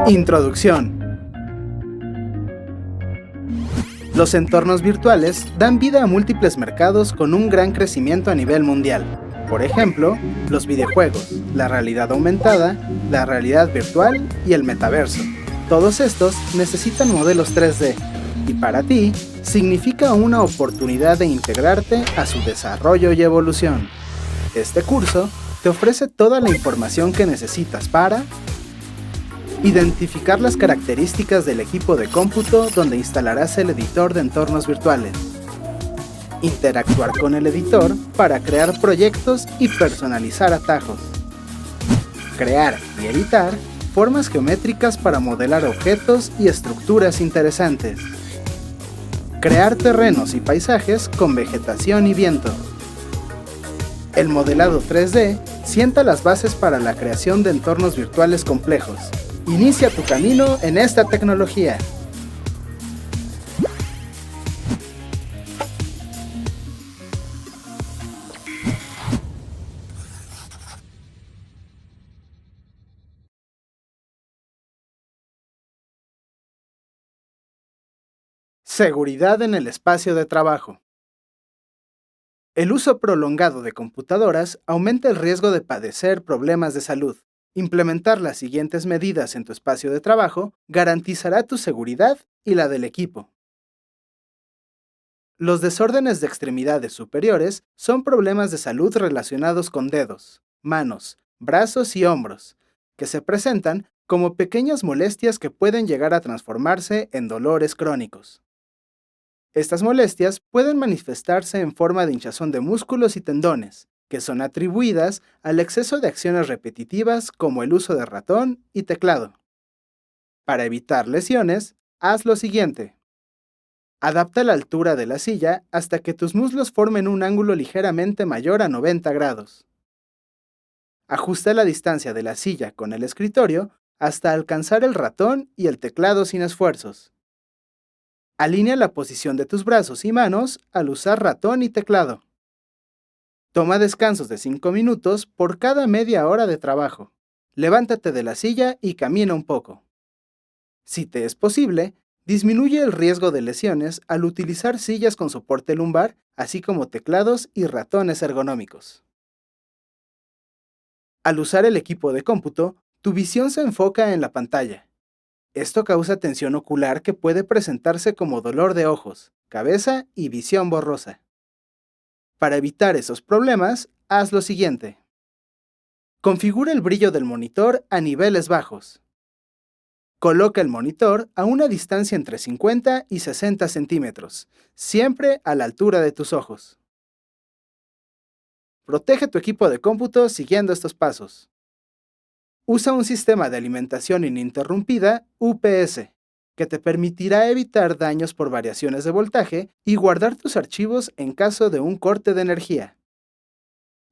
Introducción. Los entornos virtuales dan vida a múltiples mercados con un gran crecimiento a nivel mundial. Por ejemplo, los videojuegos, la realidad aumentada, la realidad virtual y el metaverso. Todos estos necesitan modelos 3D y para ti significa una oportunidad de integrarte a su desarrollo y evolución. Este curso te ofrece toda la información que necesitas para identificar las características del equipo de cómputo donde instalarás el editor de entornos virtuales. Interactuar con el editor para crear proyectos y personalizar atajos. Crear y editar formas geométricas para modelar objetos y estructuras interesantes. Crear terrenos y paisajes con vegetación y viento. El modelado 3D sienta las bases para la creación de entornos virtuales complejos. Inicia tu camino en esta tecnología. Seguridad en el espacio de trabajo. El uso prolongado de computadoras aumenta el riesgo de padecer problemas de salud. Implementar las siguientes medidas en tu espacio de trabajo garantizará tu seguridad y la del equipo. Los desórdenes de extremidades superiores son problemas de salud relacionados con dedos, manos, brazos y hombros, que se presentan como pequeñas molestias que pueden llegar a transformarse en dolores crónicos. Estas molestias pueden manifestarse en forma de hinchazón de músculos y tendones, que son atribuidas al exceso de acciones repetitivas como el uso de ratón y teclado. Para evitar lesiones, haz lo siguiente. Adapta la altura de la silla hasta que tus muslos formen un ángulo ligeramente mayor a 90 grados. Ajusta la distancia de la silla con el escritorio hasta alcanzar el ratón y el teclado sin esfuerzos. Alinea la posición de tus brazos y manos al usar ratón y teclado. Toma descansos de 5 minutos por cada media hora de trabajo. Levántate de la silla y camina un poco. Si te es posible, disminuye el riesgo de lesiones al utilizar sillas con soporte lumbar, así como teclados y ratones ergonómicos. Al usar el equipo de cómputo, tu visión se enfoca en la pantalla. Esto causa tensión ocular que puede presentarse como dolor de ojos, cabeza y visión borrosa. Para evitar esos problemas, haz lo siguiente. Configura el brillo del monitor a niveles bajos. Coloca el monitor a una distancia entre 50 y 60 centímetros, siempre a la altura de tus ojos. Protege tu equipo de cómputo siguiendo estos pasos. Usa un sistema de alimentación ininterrumpida UPS, que te permitirá evitar daños por variaciones de voltaje y guardar tus archivos en caso de un corte de energía.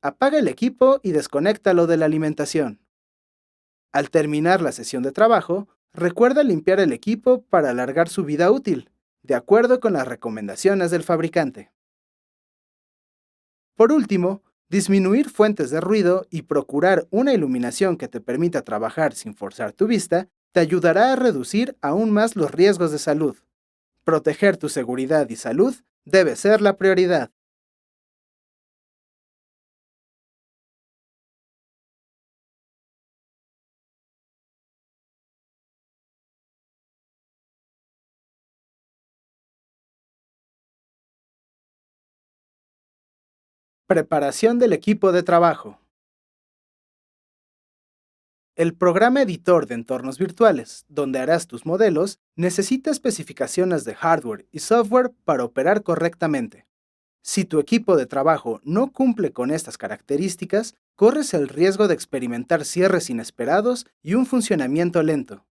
Apaga el equipo y desconéctalo de la alimentación. Al terminar la sesión de trabajo, recuerda limpiar el equipo para alargar su vida útil, de acuerdo con las recomendaciones del fabricante. Por último, disminuir fuentes de ruido y procurar una iluminación que te permita trabajar sin forzar tu vista te ayudará a reducir aún más los riesgos de salud. Proteger tu seguridad y salud debe ser la prioridad. Preparación del equipo de trabajo. El programa editor de entornos virtuales, donde harás tus modelos, necesita especificaciones de hardware y software para operar correctamente. Si tu equipo de trabajo no cumple con estas características, corres el riesgo de experimentar cierres inesperados y un funcionamiento lento.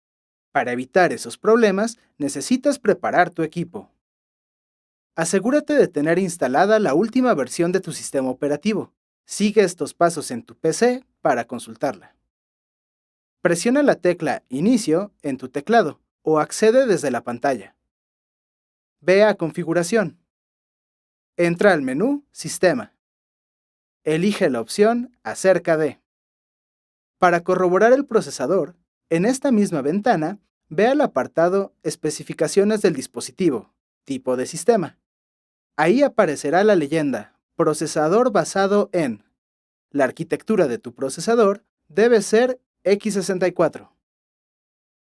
Para evitar esos problemas, necesitas preparar tu equipo. Asegúrate de tener instalada la última versión de tu sistema operativo. Sigue estos pasos en tu PC para consultarla. Presiona la tecla Inicio en tu teclado o accede desde la pantalla. Ve a Configuración. Entra al menú Sistema. Elige la opción Acerca de. Para corroborar el procesador, En esta misma ventana, ve al apartado Especificaciones del dispositivo, tipo de sistema. Ahí aparecerá la leyenda, procesador basado en. La arquitectura de tu procesador debe ser x64.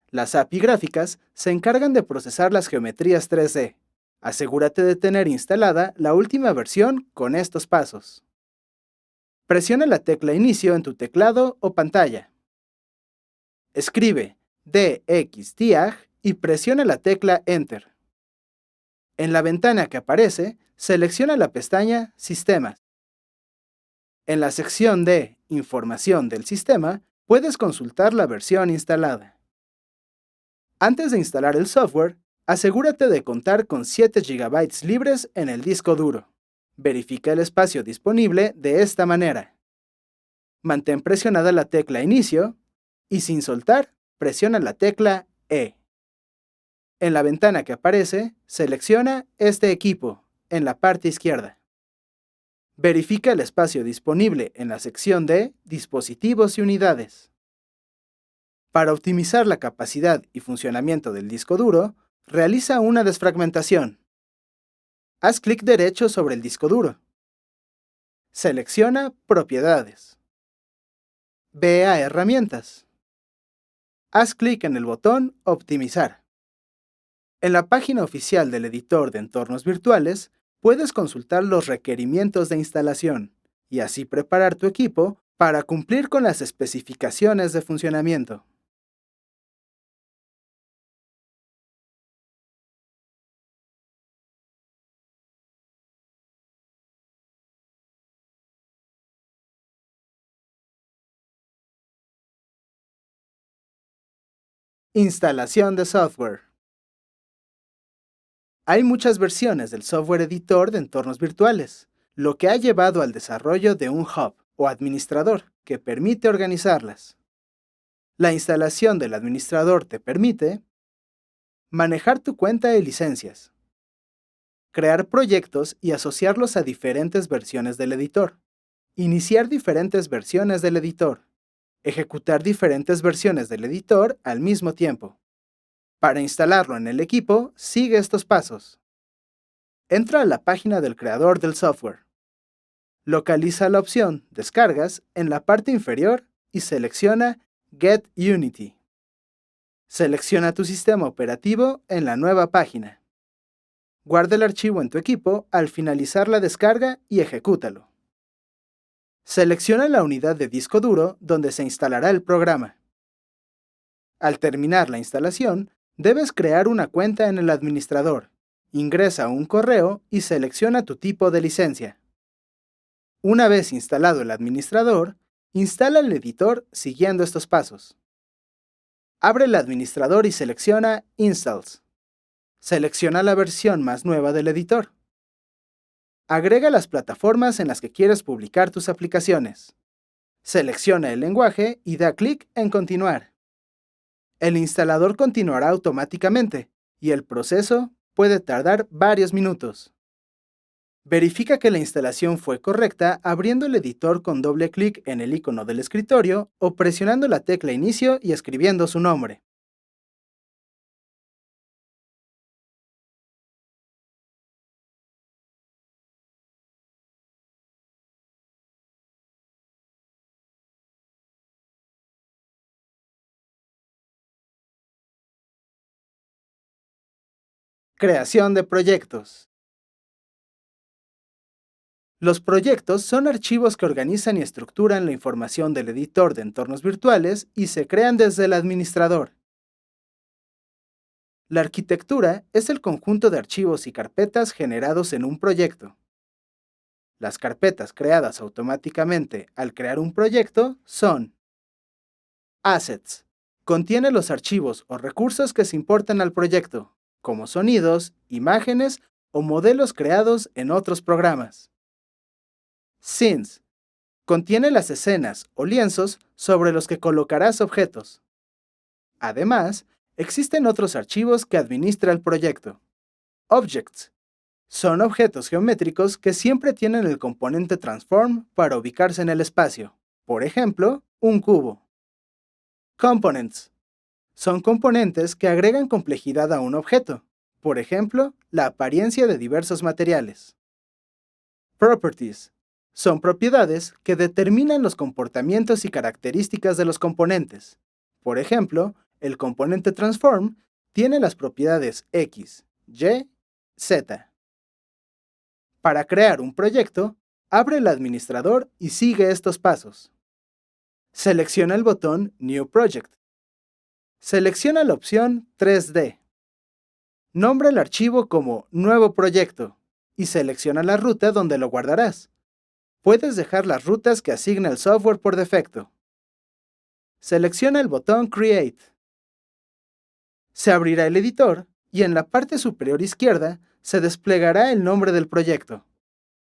Las API gráficas se encargan de procesar las geometrías 3D. Asegúrate de tener instalada la última versión con estos pasos. Presiona la tecla Inicio en tu teclado o pantalla. Escribe DXDIAG y presiona la tecla Enter. En la ventana que aparece, selecciona la pestaña Sistemas. En la sección de Información del sistema, puedes consultar la versión instalada. Antes de instalar el software, asegúrate de contar con 7 GB libres en el disco duro. Verifica el espacio disponible de esta manera. Mantén presionada la tecla Inicio y sin soltar, presiona la tecla E. En la ventana que aparece, selecciona este equipo en la parte izquierda. Verifica el espacio disponible en la sección de Dispositivos y unidades. Para optimizar la capacidad y funcionamiento del disco duro, realiza una desfragmentación. Haz clic derecho sobre el disco duro. Selecciona Propiedades. Ve a Herramientas. Haz clic en el botón Optimizar. En la página oficial del editor de entornos virtuales, puedes consultar los requerimientos de instalación y así preparar tu equipo para cumplir con las especificaciones de funcionamiento. Instalación de software. Hay muchas versiones del software editor de entornos virtuales, lo que ha llevado al desarrollo de un hub o administrador que permite organizarlas. La instalación del administrador te permite manejar tu cuenta de licencias, crear proyectos y asociarlos a diferentes versiones del editor, iniciar diferentes versiones del editor, ejecutar diferentes versiones del editor al mismo tiempo. Para instalarlo en el equipo, sigue estos pasos. Entra a la página del creador del software. Localiza la opción Descargas en la parte inferior y selecciona Get Unity. Selecciona tu sistema operativo en la nueva página. Guarda el archivo en tu equipo al finalizar la descarga y ejecútalo. Selecciona la unidad de disco duro donde se instalará el programa. Al terminar la instalación, debes crear una cuenta en el administrador. Ingresa un correo y selecciona tu tipo de licencia. Una vez instalado el administrador, instala el editor siguiendo estos pasos. Abre el administrador y selecciona Installs. Selecciona la versión más nueva del editor. Agrega las plataformas en las que quieres publicar tus aplicaciones. Selecciona el lenguaje y da clic en Continuar. El instalador continuará automáticamente y el proceso puede tardar varios minutos. Verifica que la instalación fue correcta abriendo el editor con doble clic en el icono del escritorio o presionando la tecla Inicio y escribiendo su nombre. Creación de proyectos. Los proyectos son archivos que organizan y estructuran la información del editor de entornos virtuales y se crean desde el administrador. La arquitectura es el conjunto de archivos y carpetas generados en un proyecto. Las carpetas creadas automáticamente al crear un proyecto son Assets. Contiene los archivos o recursos que se importan al proyecto, como sonidos, imágenes o modelos creados en otros programas. Scenes. Contiene las escenas o lienzos sobre los que colocarás objetos. Además, existen otros archivos que administra el proyecto. Objects. Son objetos geométricos que siempre tienen el componente transform para ubicarse en el espacio. Por ejemplo, un cubo. Components. Son componentes que agregan complejidad a un objeto, por ejemplo, la apariencia de diversos materiales. Properties. Son propiedades que determinan los comportamientos y características de los componentes. Por ejemplo, el componente transform tiene las propiedades X, Y, Z. Para crear un proyecto, abre el administrador y sigue estos pasos. Selecciona el botón New Project. Selecciona la opción 3D. Nombra el archivo como Nuevo Proyecto y selecciona la ruta donde lo guardarás. Puedes dejar las rutas que asigna el software por defecto. Selecciona el botón Create. Se abrirá el editor y en la parte superior izquierda se desplegará el nombre del proyecto.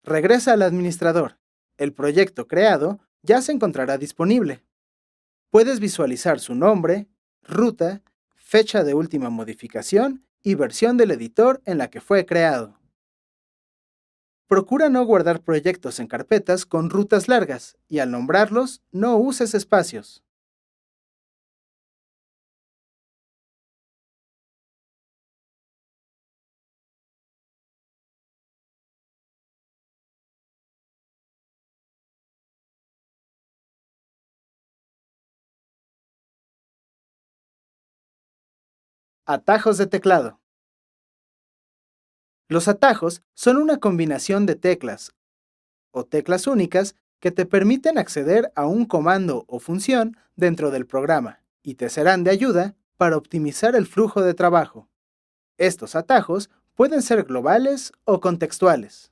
Regresa al administrador. El proyecto creado ya se encontrará disponible. Puedes visualizar su nombre, ruta, fecha de última modificación y versión del editor en la que fue creado. Procura no guardar proyectos en carpetas con rutas largas y al nombrarlos no uses espacios. Atajos de teclado. Los atajos son una combinación de teclas o teclas únicas que te permiten acceder a un comando o función dentro del programa y te serán de ayuda para optimizar el flujo de trabajo. Estos atajos pueden ser globales o contextuales.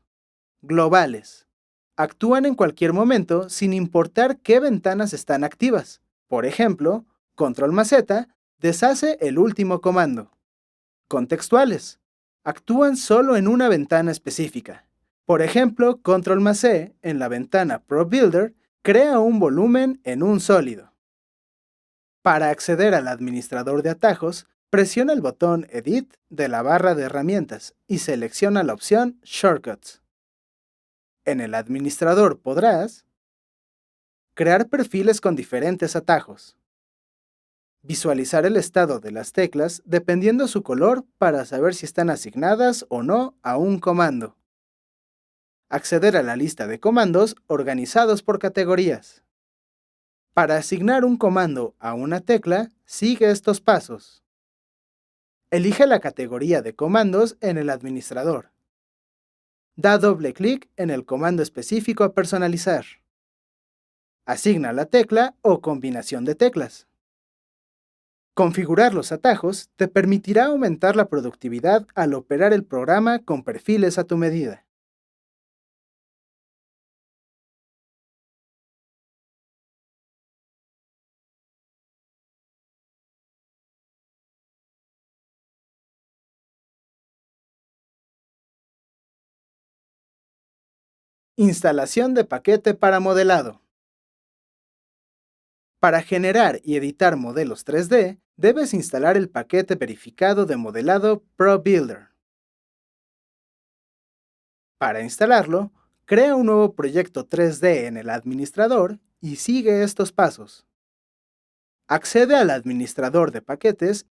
Globales. Actúan en cualquier momento sin importar qué ventanas están activas. Por ejemplo, Control más Z deshace el último comando. Contextuales. Actúan solo en una ventana específica. Por ejemplo, Control más C en la ventana ProBuilder crea un volumen en un sólido. Para acceder al administrador de atajos, presiona el botón Edit de la barra de herramientas y selecciona la opción Shortcuts. En el administrador podrás crear perfiles con diferentes atajos, visualizar el estado de las teclas dependiendo su color para saber si están asignadas o no a un comando, acceder a la lista de comandos organizados por categorías. Para asignar un comando a una tecla, sigue estos pasos. Elige la categoría de comandos en el administrador. Da doble clic en el comando específico a personalizar. Asigna la tecla o combinación de teclas. Configurar los atajos te permitirá aumentar la productividad al operar el programa con perfiles a tu medida. Instalación de paquete para modelado. Para generar y editar modelos 3D, debes instalar el paquete verificado de modelado ProBuilder. Para instalarlo, crea un nuevo proyecto 3D en el administrador y sigue estos pasos. Accede al administrador de paquetes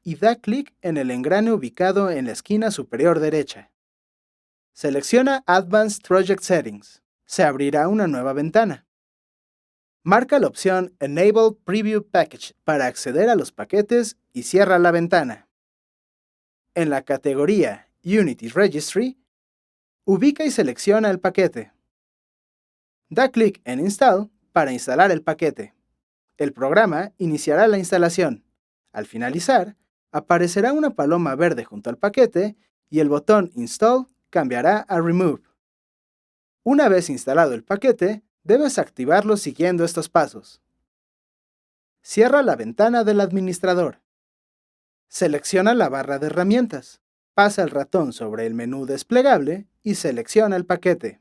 y da clic en el engrane ubicado en la esquina superior derecha. Selecciona Advanced Project Settings. Se abrirá una nueva ventana. Marca la opción Enable Preview Package para acceder a los paquetes y cierra la ventana. En la categoría Unity Registry, ubica y selecciona el paquete. Da clic en Install para instalar el paquete. El programa iniciará la instalación. Al finalizar, aparecerá una paloma verde junto al paquete y el botón Install cambiará a Remove. Una vez instalado el paquete, debes activarlo siguiendo estos pasos. Cierra la ventana del administrador. Selecciona la barra de herramientas. Pasa el ratón sobre el menú desplegable y selecciona el paquete.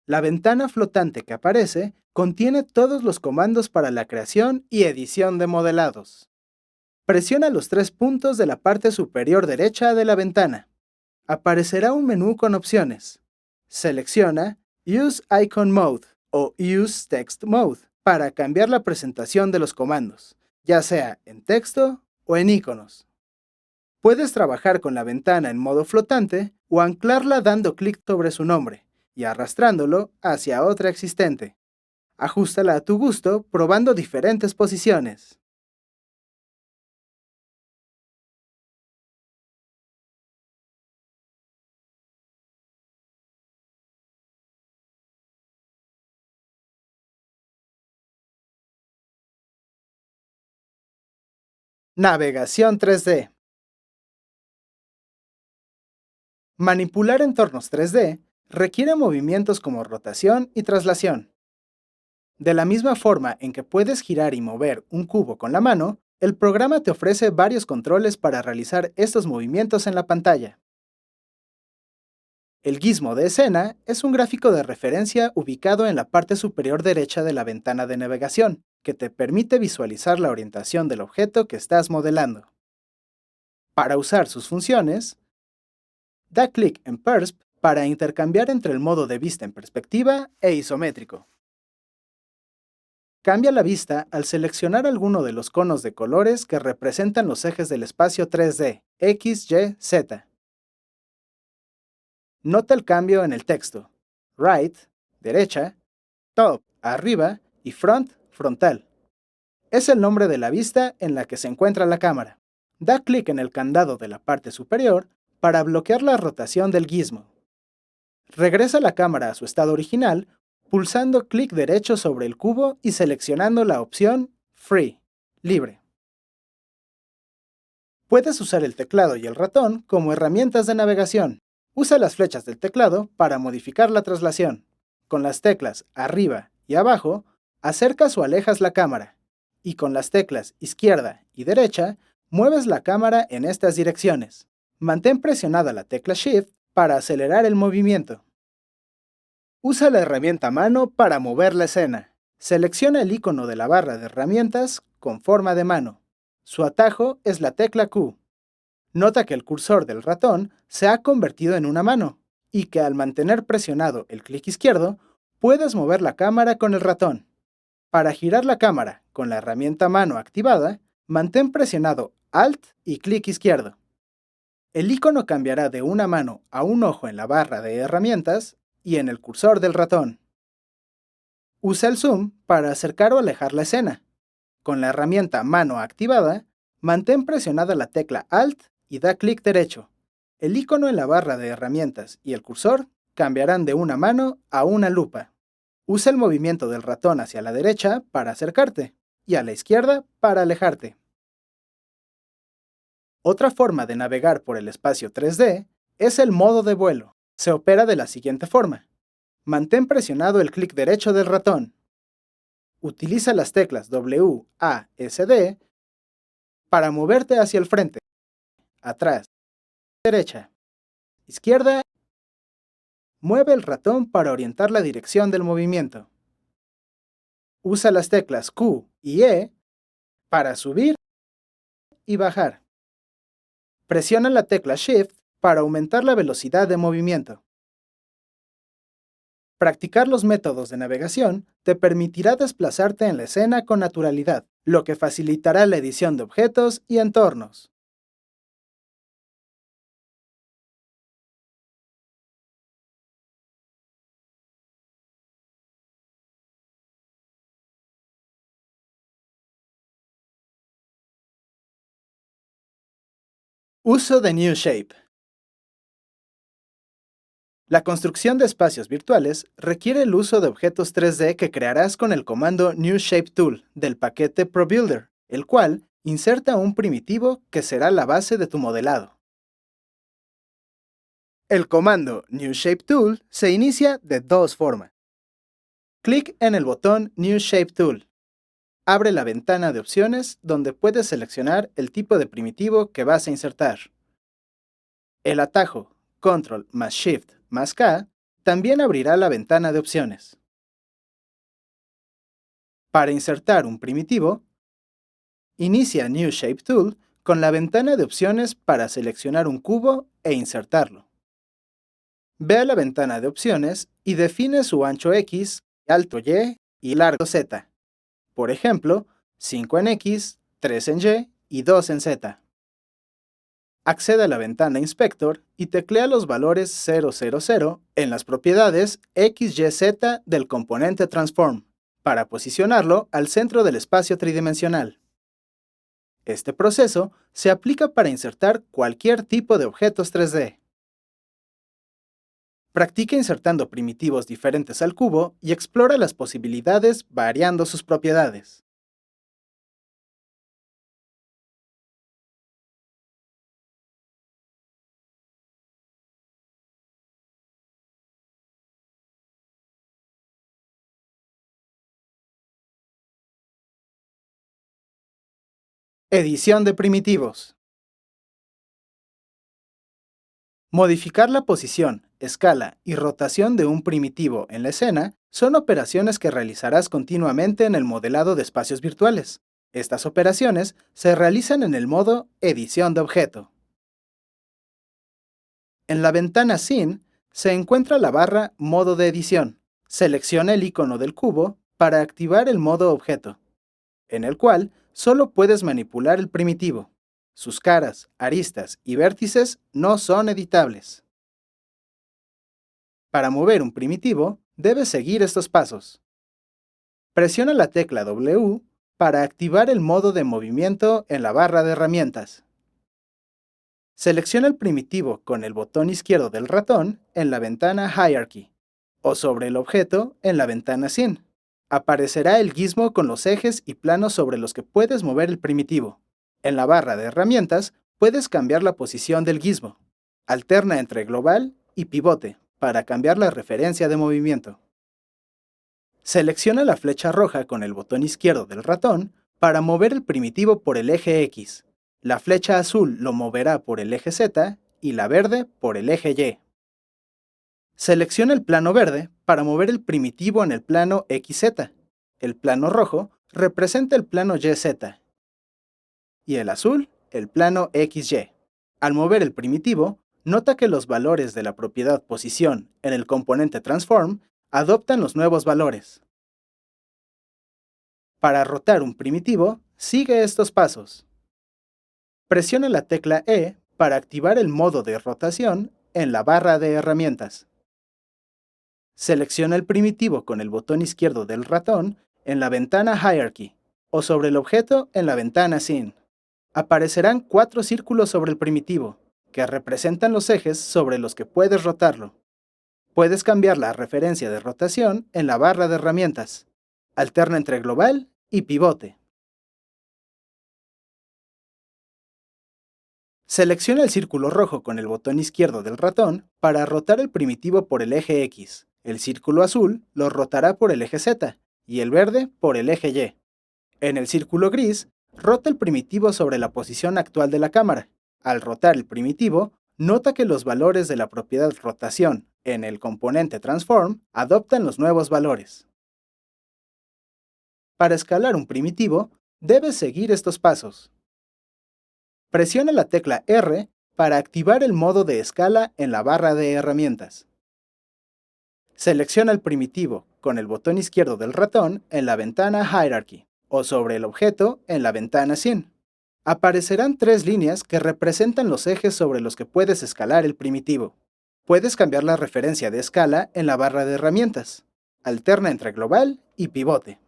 La ventana flotante que aparece contiene todos los comandos para la creación y edición de modelados. Presiona los tres puntos de la parte superior derecha de la ventana. Aparecerá un menú con opciones. Selecciona Use Icon Mode o Use Text Mode para cambiar la presentación de los comandos, ya sea en texto o en iconos. Puedes trabajar con la ventana en modo flotante o anclarla dando clic sobre su nombre y arrastrándolo hacia otra existente. Ajústala a tu gusto probando diferentes posiciones. Navegación 3D. Manipular entornos 3D requiere movimientos como rotación y traslación. De la misma forma en que puedes girar y mover un cubo con la mano, el programa te ofrece varios controles para realizar estos movimientos en la pantalla. El gizmo de escena es un gráfico de referencia ubicado en la parte superior derecha de la ventana de navegación, que te permite visualizar la orientación del objeto que estás modelando. Para usar sus funciones, da clic en Persp para intercambiar entre el modo de vista en perspectiva e isométrico. Cambia la vista al seleccionar alguno de los conos de colores que representan los ejes del espacio 3D, X, Y, Z. Nota el cambio en el texto. Right, derecha, top, arriba y front, frontal. Es el nombre de la vista en la que se encuentra la cámara. Da clic en el candado de la parte superior para bloquear la rotación del gizmo. Regresa la cámara a su estado original pulsando clic derecho sobre el cubo y seleccionando la opción Free, libre. Puedes usar el teclado y el ratón como herramientas de navegación. Usa las flechas del teclado para modificar la traslación. Con las teclas arriba y abajo, acercas o alejas la cámara. Y con las teclas izquierda y derecha, mueves la cámara en estas direcciones. Mantén presionada la tecla Shift para acelerar el movimiento. Usa la herramienta mano para mover la escena. Selecciona el icono de la barra de herramientas con forma de mano. Su atajo es la tecla Q. Nota que el cursor del ratón se ha convertido en una mano y que al mantener presionado el clic izquierdo, puedes mover la cámara con el ratón. Para girar la cámara con la herramienta mano activada, mantén presionado Alt y clic izquierdo. El icono cambiará de una mano a un ojo en la barra de herramientas y en el cursor del ratón. Usa el zoom para acercar o alejar la escena. Con la herramienta mano activada, mantén presionada la tecla Alt y da clic derecho. El icono en la barra de herramientas y el cursor cambiarán de una mano a una lupa. Usa el movimiento del ratón hacia la derecha para acercarte y a la izquierda para alejarte. Otra forma de navegar por el espacio 3D es el modo de vuelo. Se opera de la siguiente forma. Mantén presionado el clic derecho del ratón. Utiliza las teclas W, A, S, D para moverte hacia el frente, atrás, derecha, izquierda. Mueve el ratón para orientar la dirección del movimiento. Usa las teclas Q y E para subir y bajar. Presiona la tecla Shift para aumentar la velocidad de movimiento. Practicar los métodos de navegación te permitirá desplazarte en la escena con naturalidad, lo que facilitará la edición de objetos y entornos. Uso de New Shape. La construcción de espacios virtuales requiere el uso de objetos 3D que crearás con el comando New Shape Tool del paquete ProBuilder, el cual inserta un primitivo que será la base de tu modelado. El comando New Shape Tool se inicia de dos formas. Clic en el botón New Shape Tool. Abre la ventana de opciones donde puedes seleccionar el tipo de primitivo que vas a insertar. El atajo Control más Shift más K también abrirá la ventana de opciones. Para insertar un primitivo, inicia New Shape Tool con la ventana de opciones para seleccionar un cubo e insertarlo. Ve a la ventana de opciones y define su ancho X, alto Y y largo Z. Por ejemplo, 5 en X, 3 en Y y 2 en Z. Accede a la ventana Inspector y teclea los valores 000 en las propiedades XYZ del componente Transform, para posicionarlo al centro del espacio tridimensional. Este proceso se aplica para insertar cualquier tipo de objetos 3D. Practica insertando primitivos diferentes al cubo y explora las posibilidades variando sus propiedades. Edición de primitivos. Modificar la posición, escala y rotación de un primitivo en la escena son operaciones que realizarás continuamente en el modelado de espacios virtuales. Estas operaciones se realizan en el modo Edición de objeto. En la ventana Scene se encuentra la barra Modo de edición. Selecciona el icono del cubo para activar el modo objeto, en el cual solo puedes manipular el primitivo. Sus caras, aristas y vértices no son editables. Para mover un primitivo, debes seguir estos pasos. Presiona la tecla W para activar el modo de movimiento en la barra de herramientas. Selecciona el primitivo con el botón izquierdo del ratón en la ventana Hierarchy o sobre el objeto en la ventana Scene. Aparecerá el gizmo con los ejes y planos sobre los que puedes mover el primitivo. En la barra de herramientas puedes cambiar la posición del gizmo. Alterna entre global y pivote para cambiar la referencia de movimiento. Selecciona la flecha roja con el botón izquierdo del ratón para mover el primitivo por el eje X. La flecha azul lo moverá por el eje Z y la verde por el eje Y. Selecciona el plano verde para mover el primitivo en el plano XZ. El plano rojo representa el plano YZ y el azul el plano XY. Al mover el primitivo, nota que los valores de la propiedad posición en el componente Transform adoptan los nuevos valores. Para rotar un primitivo, sigue estos pasos. Presiona la tecla E para activar el modo de rotación en la barra de herramientas. Selecciona el primitivo con el botón izquierdo del ratón en la ventana Hierarchy o sobre el objeto en la ventana Scene. Aparecerán 4 círculos sobre el primitivo, que representan los ejes sobre los que puedes rotarlo. Puedes cambiar la referencia de rotación en la barra de herramientas. Alterna entre global y pivote. Selecciona el círculo rojo con el botón izquierdo del ratón para rotar el primitivo por el eje X. El círculo azul lo rotará por el eje Z y el verde por el eje Y. En el círculo gris, rota el primitivo sobre la posición actual de la cámara. Al rotar el primitivo, nota que los valores de la propiedad rotación en el componente Transform adoptan los nuevos valores. Para escalar un primitivo, debes seguir estos pasos. Presiona la tecla R para activar el modo de escala en la barra de herramientas. Selecciona el primitivo con el botón izquierdo del ratón en la ventana Hierarchy o sobre el objeto en la ventana Scene. Aparecerán 3 líneas que representan los ejes sobre los que puedes escalar el primitivo. Puedes cambiar la referencia de escala en la barra de herramientas. Alterna entre global y pivote.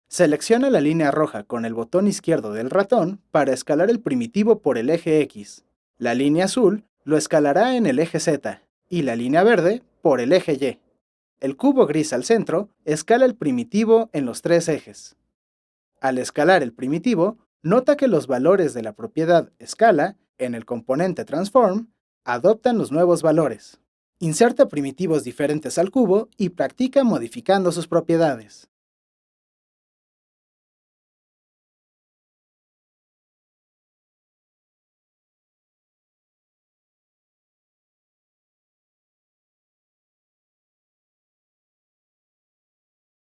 Selecciona la línea roja con el botón izquierdo del ratón para escalar el primitivo por el eje X. La línea azul lo escalará en el eje Z y la línea verde por el eje Y. El cubo gris al centro escala el primitivo en los 3 ejes. Al escalar el primitivo, nota que los valores de la propiedad escala en el componente Transform adoptan los nuevos valores. Inserta primitivos diferentes al cubo y practica modificando sus propiedades.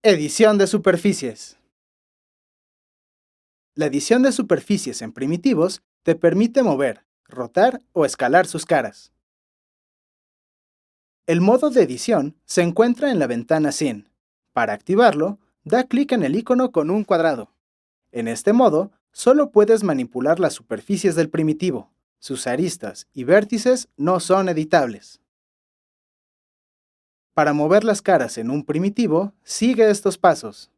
Edición de superficies. La edición de superficies en primitivos te permite mover, rotar o escalar sus caras. El modo de edición se encuentra en la ventana Scene. Para activarlo, da clic en el icono con un cuadrado. En este modo, solo puedes manipular las superficies del primitivo. Sus aristas y vértices no son editables. Para mover las caras en un primitivo, sigue estos pasos.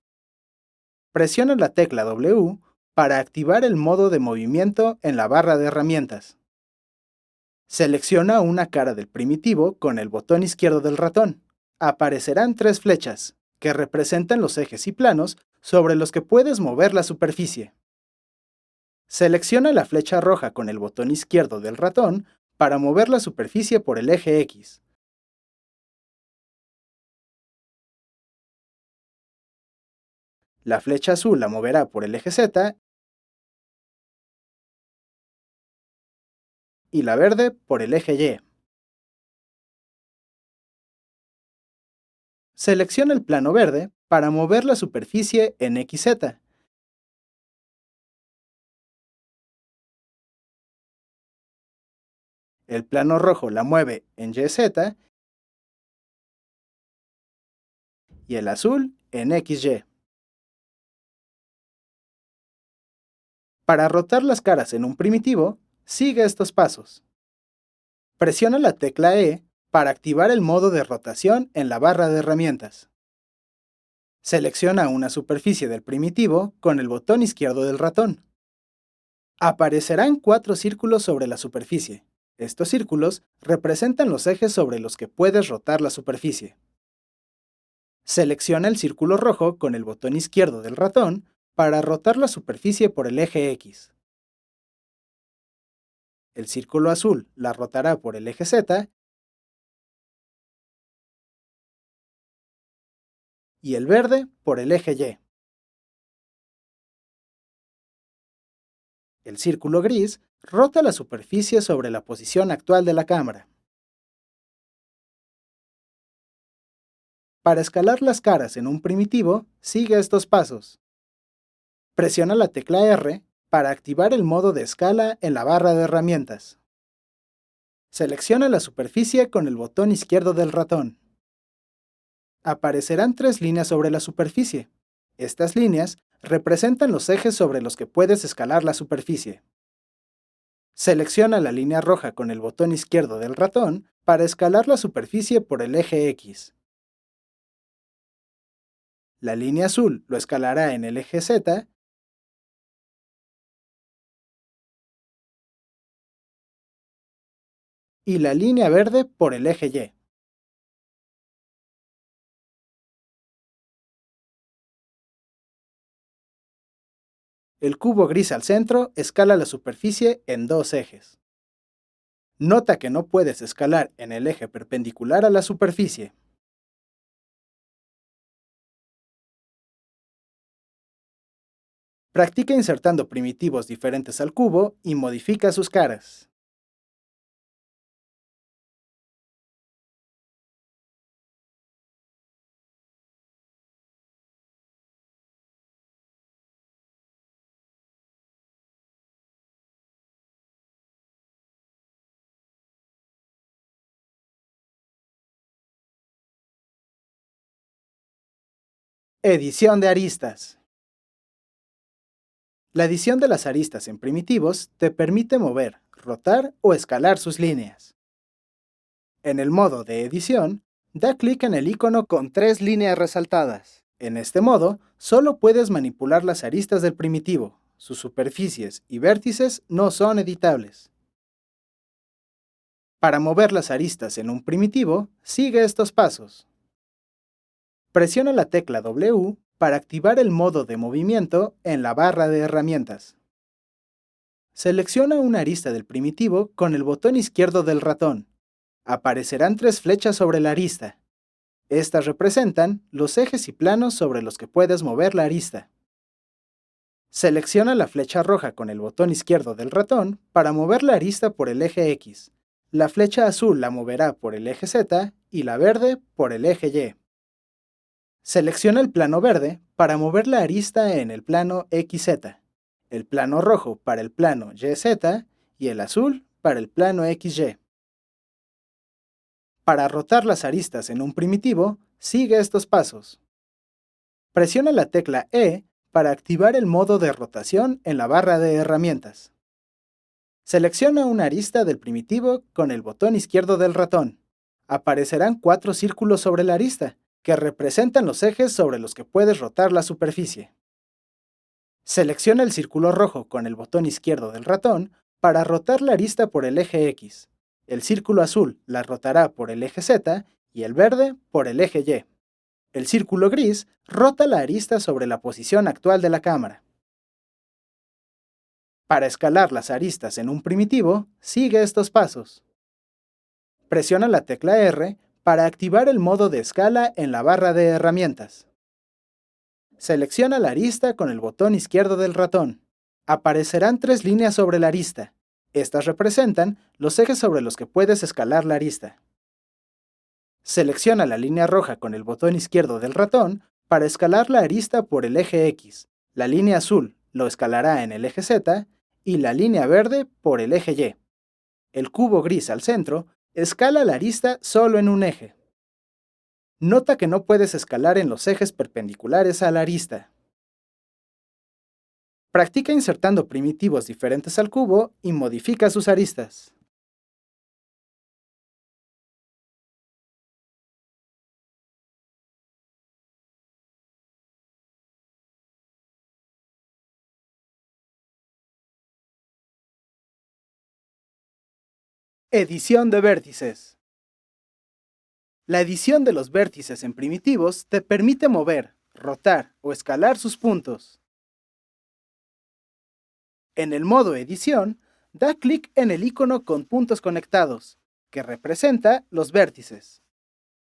Presiona la tecla W para activar el modo de movimiento en la barra de herramientas. Selecciona una cara del primitivo con el botón izquierdo del ratón. Aparecerán tres flechas, que representan los ejes y planos sobre los que puedes mover la superficie. Selecciona la flecha roja con el botón izquierdo del ratón para mover la superficie por el eje X. La flecha azul la moverá por el eje Z y la verde por el eje Y. Selecciona el plano verde para mover la superficie en XZ. El plano rojo la mueve en YZ y el azul en XY. Para rotar las caras en un primitivo, sigue estos pasos. Presiona la tecla E para activar el modo de rotación en la barra de herramientas. Selecciona una superficie del primitivo con el botón izquierdo del ratón. Aparecerán cuatro círculos sobre la superficie. Estos círculos representan los ejes sobre los que puedes rotar la superficie. Selecciona el círculo rojo con el botón izquierdo del ratón para rotar la superficie por el eje X. El círculo azul la rotará por el eje Z y el verde por el eje Y. El círculo gris rota la superficie sobre la posición actual de la cámara. Para escalar las caras en un primitivo, sigue estos pasos. Presiona la tecla R para activar el modo de escala en la barra de herramientas. Selecciona la superficie con el botón izquierdo del ratón. Aparecerán tres líneas sobre la superficie. Estas líneas representan los ejes sobre los que puedes escalar la superficie. Selecciona la línea roja con el botón izquierdo del ratón para escalar la superficie por el eje X. La línea azul lo escalará en el eje Z y la línea verde por el eje Y. El cubo gris al centro escala la superficie en dos ejes. Nota que no puedes escalar en el eje perpendicular a la superficie. Practica insertando primitivos diferentes al cubo y modifica sus caras. Edición de aristas. La edición de las aristas en primitivos te permite mover, rotar o escalar sus líneas. En el modo de edición, da clic en el icono con tres líneas resaltadas. En este modo, solo puedes manipular las aristas del primitivo. Sus superficies y vértices no son editables. Para mover las aristas en un primitivo, sigue estos pasos. Presiona la tecla W para activar el modo de movimiento en la barra de herramientas. Selecciona una arista del primitivo con el botón izquierdo del ratón. Aparecerán tres flechas sobre la arista. Estas representan los ejes y planos sobre los que puedes mover la arista. Selecciona la flecha roja con el botón izquierdo del ratón para mover la arista por el eje X. La flecha azul la moverá por el eje Z y la verde por el eje Y. Selecciona el plano verde para mover la arista en el plano XZ, el plano rojo para el plano YZ y el azul para el plano XY. Para rotar las aristas en un primitivo, sigue estos pasos. Presiona la tecla E para activar el modo de rotación en la barra de herramientas. Selecciona una arista del primitivo con el botón izquierdo del ratón. Aparecerán 4 círculos sobre la arista, que representan los ejes sobre los que puedes rotar la superficie. Selecciona el círculo rojo con el botón izquierdo del ratón para rotar la arista por el eje X. El círculo azul la rotará por el eje Z y el verde por el eje Y. El círculo gris rota la arista sobre la posición actual de la cámara. Para escalar las aristas en un primitivo, sigue estos pasos. Presiona la tecla R para activar el modo de escala en la barra de herramientas. Selecciona la arista con el botón izquierdo del ratón. Aparecerán 3 líneas sobre la arista. Estas representan los ejes sobre los que puedes escalar la arista. Selecciona la línea roja con el botón izquierdo del ratón para escalar la arista por el eje X. La línea azul lo escalará en el eje Z y la línea verde por el eje Y. El cubo gris al centro escala la arista solo en un eje. Nota que no puedes escalar en los ejes perpendiculares a la arista. Practica insertando primitivos diferentes al cubo y modifica sus aristas. Edición de vértices. La edición de los vértices en primitivos te permite mover, rotar o escalar sus puntos. En el modo edición, da clic en el icono con puntos conectados, que representa los vértices.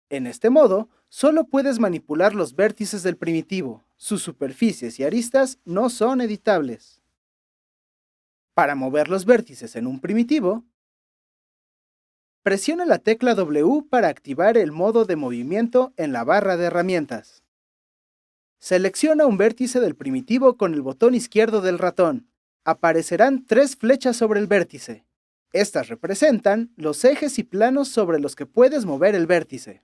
En este modo, solo puedes manipular los vértices del primitivo. Sus superficies y aristas no son editables. Para mover los vértices en un primitivo, presiona la tecla W para activar el modo de movimiento en la barra de herramientas. Selecciona un vértice del primitivo con el botón izquierdo del ratón. Aparecerán 3 flechas sobre el vértice. Estas representan los ejes y planos sobre los que puedes mover el vértice.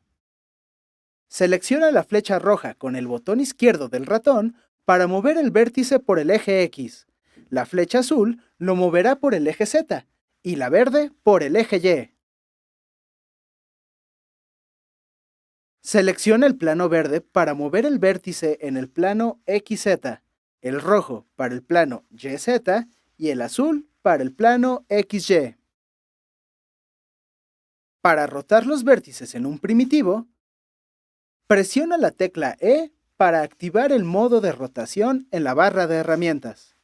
Selecciona la flecha roja con el botón izquierdo del ratón para mover el vértice por el eje X. La flecha azul lo moverá por el eje Z y la verde por el eje Y. Selecciona el plano verde para mover el vértice en el plano XZ, el rojo para el plano YZ y el azul para el plano XY. Para rotar los vértices en un primitivo, presiona la tecla E para activar el modo de rotación en la barra de herramientas.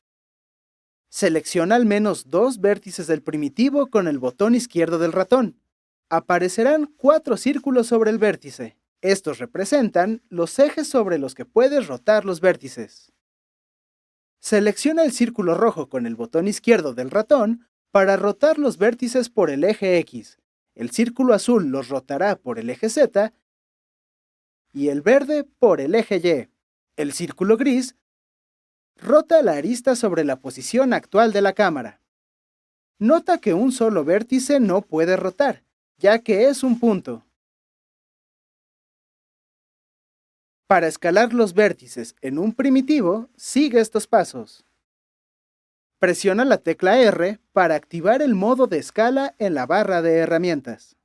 Selecciona al menos 2 vértices del primitivo con el botón izquierdo del ratón. Aparecerán 4 círculos sobre el vértice. Estos representan los ejes sobre los que puedes rotar los vértices. Selecciona el círculo rojo con el botón izquierdo del ratón para rotar los vértices por el eje X. El círculo azul los rotará por el eje Z y el verde por el eje Y. El círculo gris rota la arista sobre la posición actual de la cámara. Nota que un solo vértice no puede rotar, ya que es un punto. Para escalar los vértices en un primitivo, sigue estos pasos. Presiona la tecla R para activar el modo de escala en la barra de herramientas.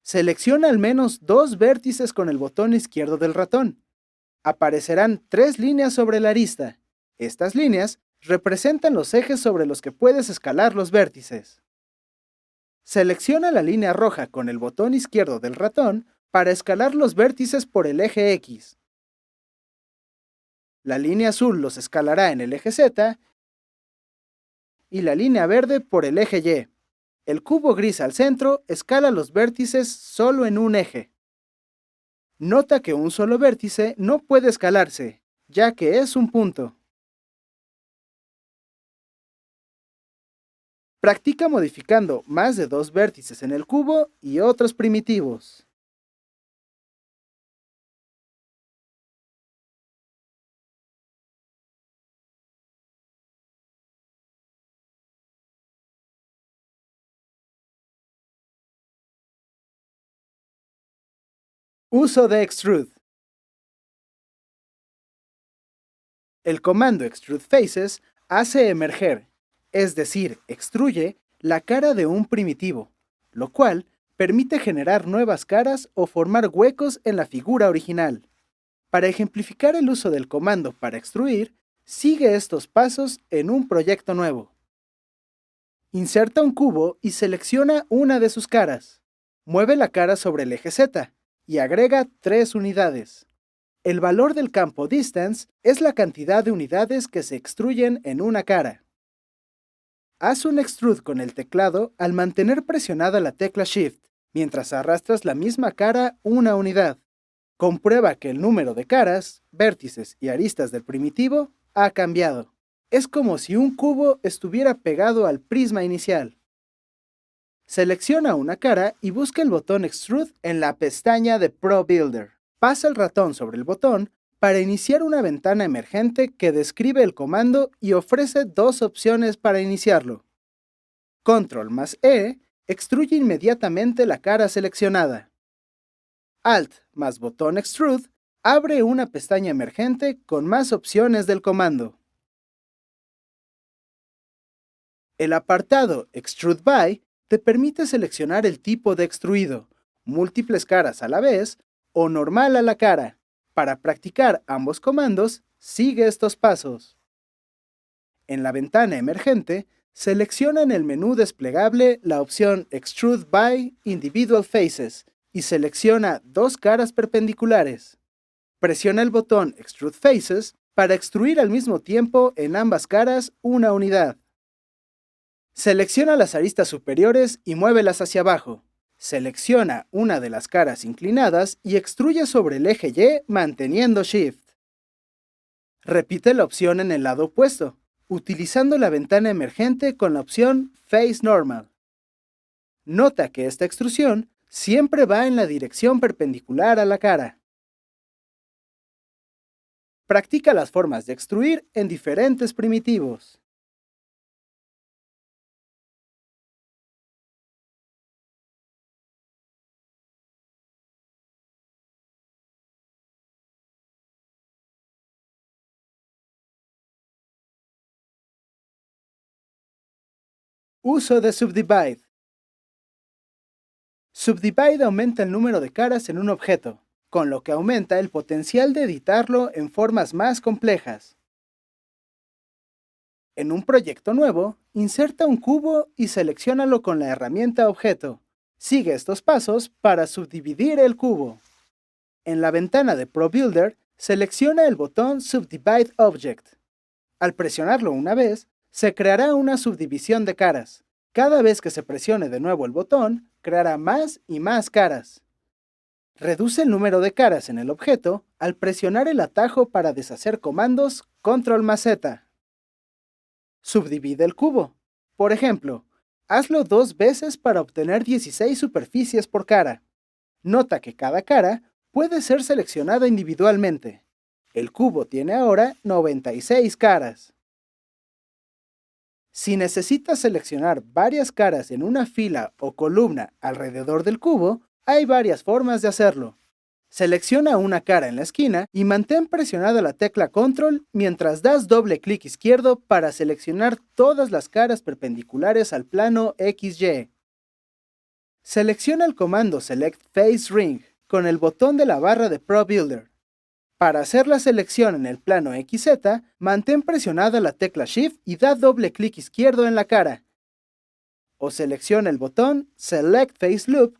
Selecciona al menos 2 vértices con el botón izquierdo del ratón. Aparecerán 3 líneas sobre la arista. Estas líneas representan los ejes sobre los que puedes escalar los vértices. Selecciona la línea roja con el botón izquierdo del ratón para escalar los vértices por el eje X. La línea azul los escalará en el eje Z y la línea verde por el eje Y. El cubo gris al centro escala los vértices solo en un eje. Nota que un solo vértice no puede escalarse, ya que es un punto. Practica modificando más de 2 vértices en el cubo y otros primitivos. Uso de Extrude. El comando Extrude Faces hace emerger, es decir, extruye, la cara de un primitivo, lo cual permite generar nuevas caras o formar huecos en la figura original. Para ejemplificar el uso del comando para extruir, sigue estos pasos en un proyecto nuevo. Inserta un cubo y selecciona una de sus caras. Mueve la cara sobre el eje Z y agrega 3 unidades. El valor del campo Distance es la cantidad de unidades que se extruyen en una cara. Haz un extrude con el teclado al mantener presionada la tecla Shift, mientras arrastras la misma cara una unidad. Comprueba que el número de caras, vértices y aristas del primitivo ha cambiado. Es como si un cubo estuviera pegado al prisma inicial. Selecciona una cara y busca el botón Extrude en la pestaña de ProBuilder. Pasa el ratón sobre el botón para iniciar una ventana emergente que describe el comando y ofrece 2 opciones para iniciarlo. Control más E extruye inmediatamente la cara seleccionada. Alt más botón Extrude abre una pestaña emergente con más opciones del comando. El apartado Extrude By te permite seleccionar el tipo de extruido, múltiples caras a la vez o normal a la cara. Para practicar ambos comandos, sigue estos pasos. En la ventana emergente, selecciona en el menú desplegable la opción Extrude By Individual Faces y selecciona 2 caras perpendiculares. Presiona el botón Extrude Faces para extruir al mismo tiempo en ambas caras una unidad. Selecciona las aristas superiores y muévelas hacia abajo. Selecciona una de las caras inclinadas y extruye sobre el eje Y manteniendo Shift. Repite la opción en el lado opuesto, utilizando la ventana emergente con la opción Face Normal. Nota que esta extrusión siempre va en la dirección perpendicular a la cara. Practica las formas de extruir en diferentes primitivos. Uso de Subdivide. Subdivide aumenta el número de caras en un objeto, con lo que aumenta el potencial de editarlo en formas más complejas. En un proyecto nuevo, inserta un cubo y selecciónalo con la herramienta Objeto. Sigue estos pasos para subdividir el cubo. En la ventana de ProBuilder, selecciona el botón Subdivide Object. Al presionarlo una vez, se creará una subdivisión de caras. Cada vez que se presione de nuevo el botón, creará más y más caras. Reduce el número de caras en el objeto al presionar el atajo para deshacer comandos Control más Z. Subdivide el cubo. Por ejemplo, hazlo 2 veces para obtener 16 superficies por cara. Nota que cada cara puede ser seleccionada individualmente. El cubo tiene ahora 96 caras. Si necesitas seleccionar varias caras en una fila o columna alrededor del cubo, hay varias formas de hacerlo. Selecciona una cara en la esquina y mantén presionada la tecla Control mientras das doble clic izquierdo para seleccionar todas las caras perpendiculares al plano XY. Selecciona el comando Select Face Ring con el botón de la barra de ProBuilder. Para hacer la selección en el plano XZ, mantén presionada la tecla Shift y da doble clic izquierdo en la cara. O selecciona el botón Select Face Loop.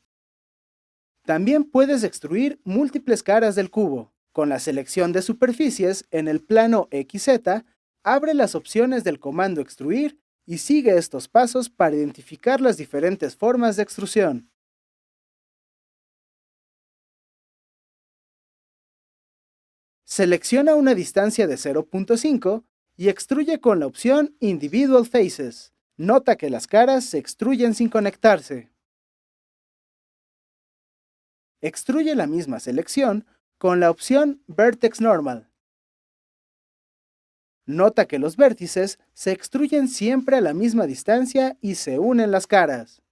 También puedes extruir múltiples caras del cubo. Con la selección de superficies en el plano XZ, abre las opciones del comando extruir y sigue estos pasos para identificar las diferentes formas de extrusión. Selecciona una distancia de 0.5 y extruye con la opción Individual Faces. Nota que las caras se extruyen sin conectarse. Extruye la misma selección con la opción Vertex Normal. Nota que los vértices se extruyen siempre a la misma distancia y se unen las caras.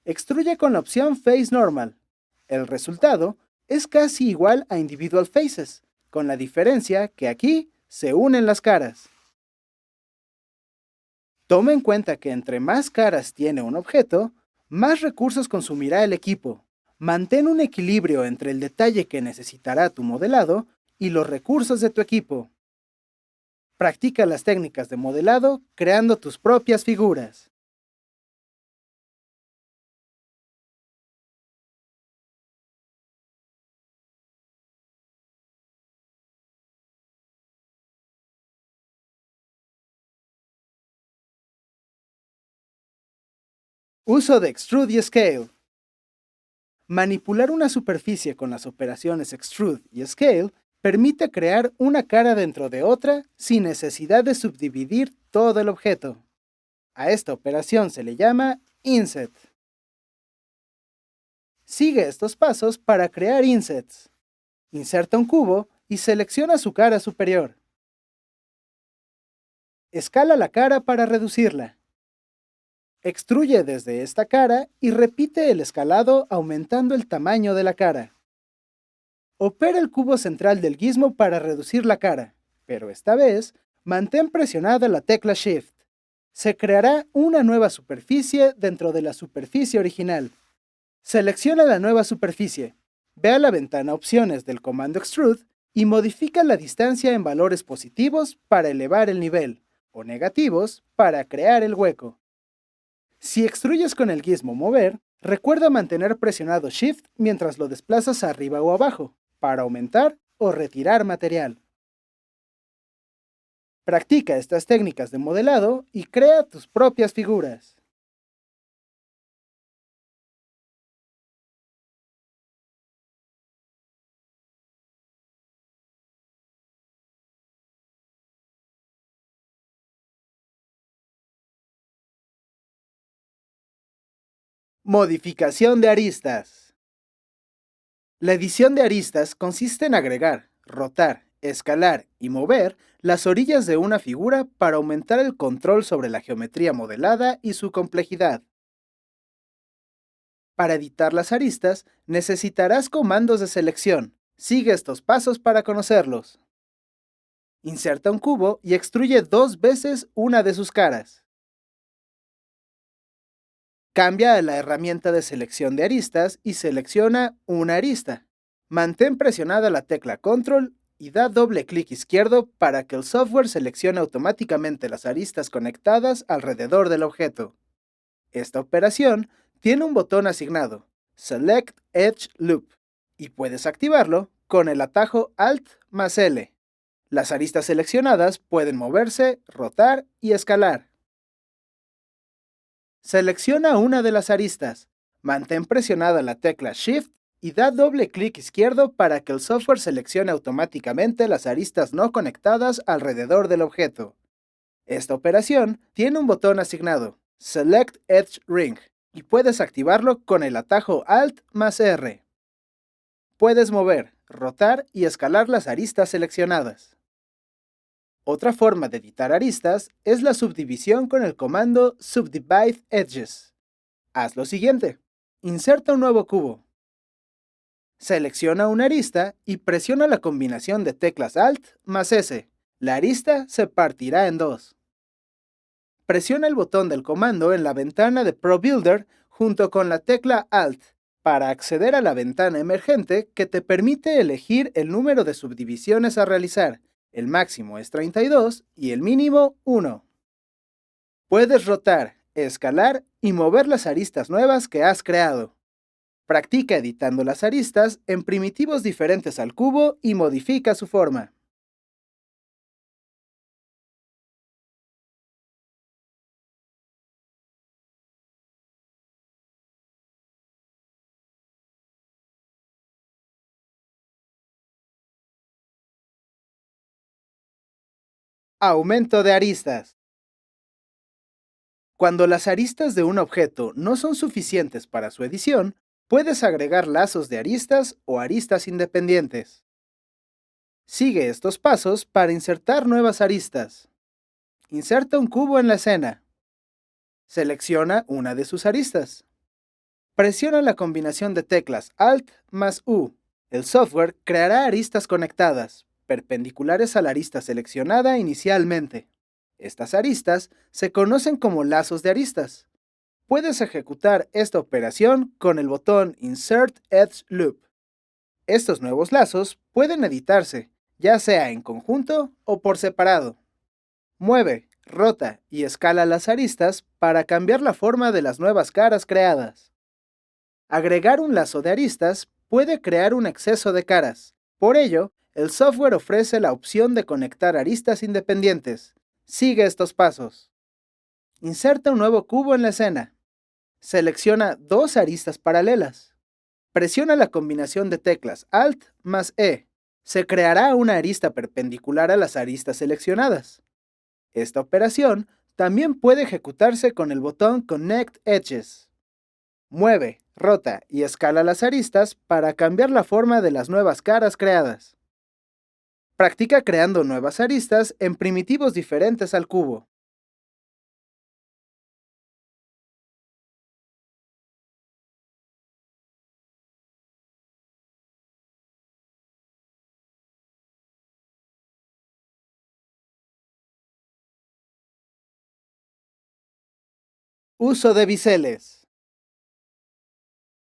Extruye con la opción Face Normal. El resultado es casi igual a Individual Faces, con la diferencia que aquí se unen las caras. Toma en cuenta que entre más caras tiene un objeto, más recursos consumirá el equipo. Mantén un equilibrio entre el detalle que necesitará tu modelado y los recursos de tu equipo. Practica las técnicas de modelado creando tus propias figuras. Uso de Extrude y Scale. Manipular una superficie con las operaciones Extrude y Scale permite crear una cara dentro de otra sin necesidad de subdividir todo el objeto. A esta operación se le llama Inset. Sigue estos pasos para crear insets. Inserta un cubo y selecciona su cara superior. Escala la cara para reducirla. Extruye desde esta cara y repite el escalado aumentando el tamaño de la cara. Opera el cubo central del gizmo para reducir la cara, pero esta vez mantén presionada la tecla Shift. Se creará una nueva superficie dentro de la superficie original. Selecciona la nueva superficie. Ve a la ventana Opciones del comando Extrude y modifica la distancia en valores positivos para elevar el nivel, o negativos para crear el hueco. Si extruyes con el gizmo Mover, recuerda mantener presionado Shift mientras lo desplazas arriba o abajo, para aumentar o retirar material. Practica estas técnicas de modelado y crea tus propias figuras. Modificación de aristas. La edición de aristas consiste en agregar, rotar, escalar y mover las orillas de una figura para aumentar el control sobre la geometría modelada y su complejidad. Para editar las aristas, necesitarás comandos de selección. Sigue estos pasos para conocerlos. Inserta un cubo y extruye 2 veces una de sus caras. Cambia a la herramienta de selección de aristas y selecciona una arista. Mantén presionada la tecla Control y da doble clic izquierdo para que el software seleccione automáticamente las aristas conectadas alrededor del objeto. Esta operación tiene un botón asignado, Select Edge Loop, y puedes activarlo con el atajo Alt más L. Las aristas seleccionadas pueden moverse, rotar y escalar. Selecciona una de las aristas, mantén presionada la tecla Shift y da doble clic izquierdo para que el software seleccione automáticamente las aristas no conectadas alrededor del objeto. Esta operación tiene un botón asignado, Select Edge Ring, y puedes activarlo con el atajo Alt más R. Puedes mover, rotar y escalar las aristas seleccionadas. Otra forma de editar aristas es la subdivisión con el comando Subdivide Edges. Haz lo siguiente. Inserta un nuevo cubo. Selecciona una arista y presiona la combinación de teclas Alt más S. La arista se partirá en dos. Presiona el botón del comando en la ventana de ProBuilder junto con la tecla Alt para acceder a la ventana emergente que te permite elegir el número de subdivisiones a realizar. El máximo es 32 y el mínimo 1. Puedes rotar, escalar y mover las aristas nuevas que has creado. Practica editando las aristas en primitivos diferentes al cubo y modifica su forma. Aumento de aristas. Cuando las aristas de un objeto no son suficientes para su edición, puedes agregar lazos de aristas o aristas independientes. Sigue estos pasos para insertar nuevas aristas. Inserta un cubo en la escena. Selecciona una de sus aristas. Presiona la combinación de teclas Alt más U. El software creará aristas conectadas. perpendiculares a la arista seleccionada inicialmente. Estas aristas se conocen como lazos de aristas. Puedes ejecutar esta operación con el botón Insert Edge Loop. Estos nuevos lazos pueden editarse, ya sea en conjunto o por separado. Mueve, rota y escala las aristas para cambiar la forma de las nuevas caras creadas. Agregar un lazo de aristas puede crear un exceso de caras. Por ello, el software ofrece la opción de conectar aristas independientes. Sigue estos pasos. Inserta un nuevo cubo en la escena. Selecciona dos aristas paralelas. Presiona la combinación de teclas Alt más E. Se creará una arista perpendicular a las aristas seleccionadas. Esta operación también puede ejecutarse con el botón Connect Edges. Mueve, rota y escala las aristas para cambiar la forma de las nuevas caras creadas. Practica creando nuevas aristas en primitivos diferentes al cubo. Uso de biseles.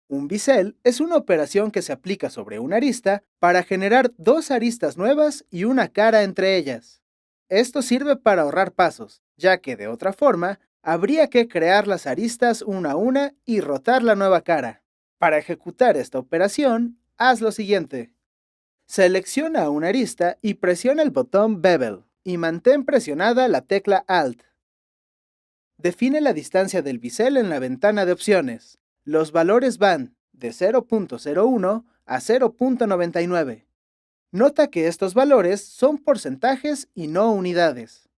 Un bisel es una operación que se aplica sobre una arista para generar dos aristas nuevas y una cara entre ellas. Esto sirve para ahorrar pasos, ya que de otra forma habría que crear las aristas una a una y rotar la nueva cara. Para ejecutar esta operación, haz lo siguiente. Selecciona una arista y presiona el botón Bevel y mantén presionada la tecla Alt. Define la distancia del bisel en la ventana de opciones. Los valores van de 0.01 a 0.99. Nota que estos valores son porcentajes y no unidades.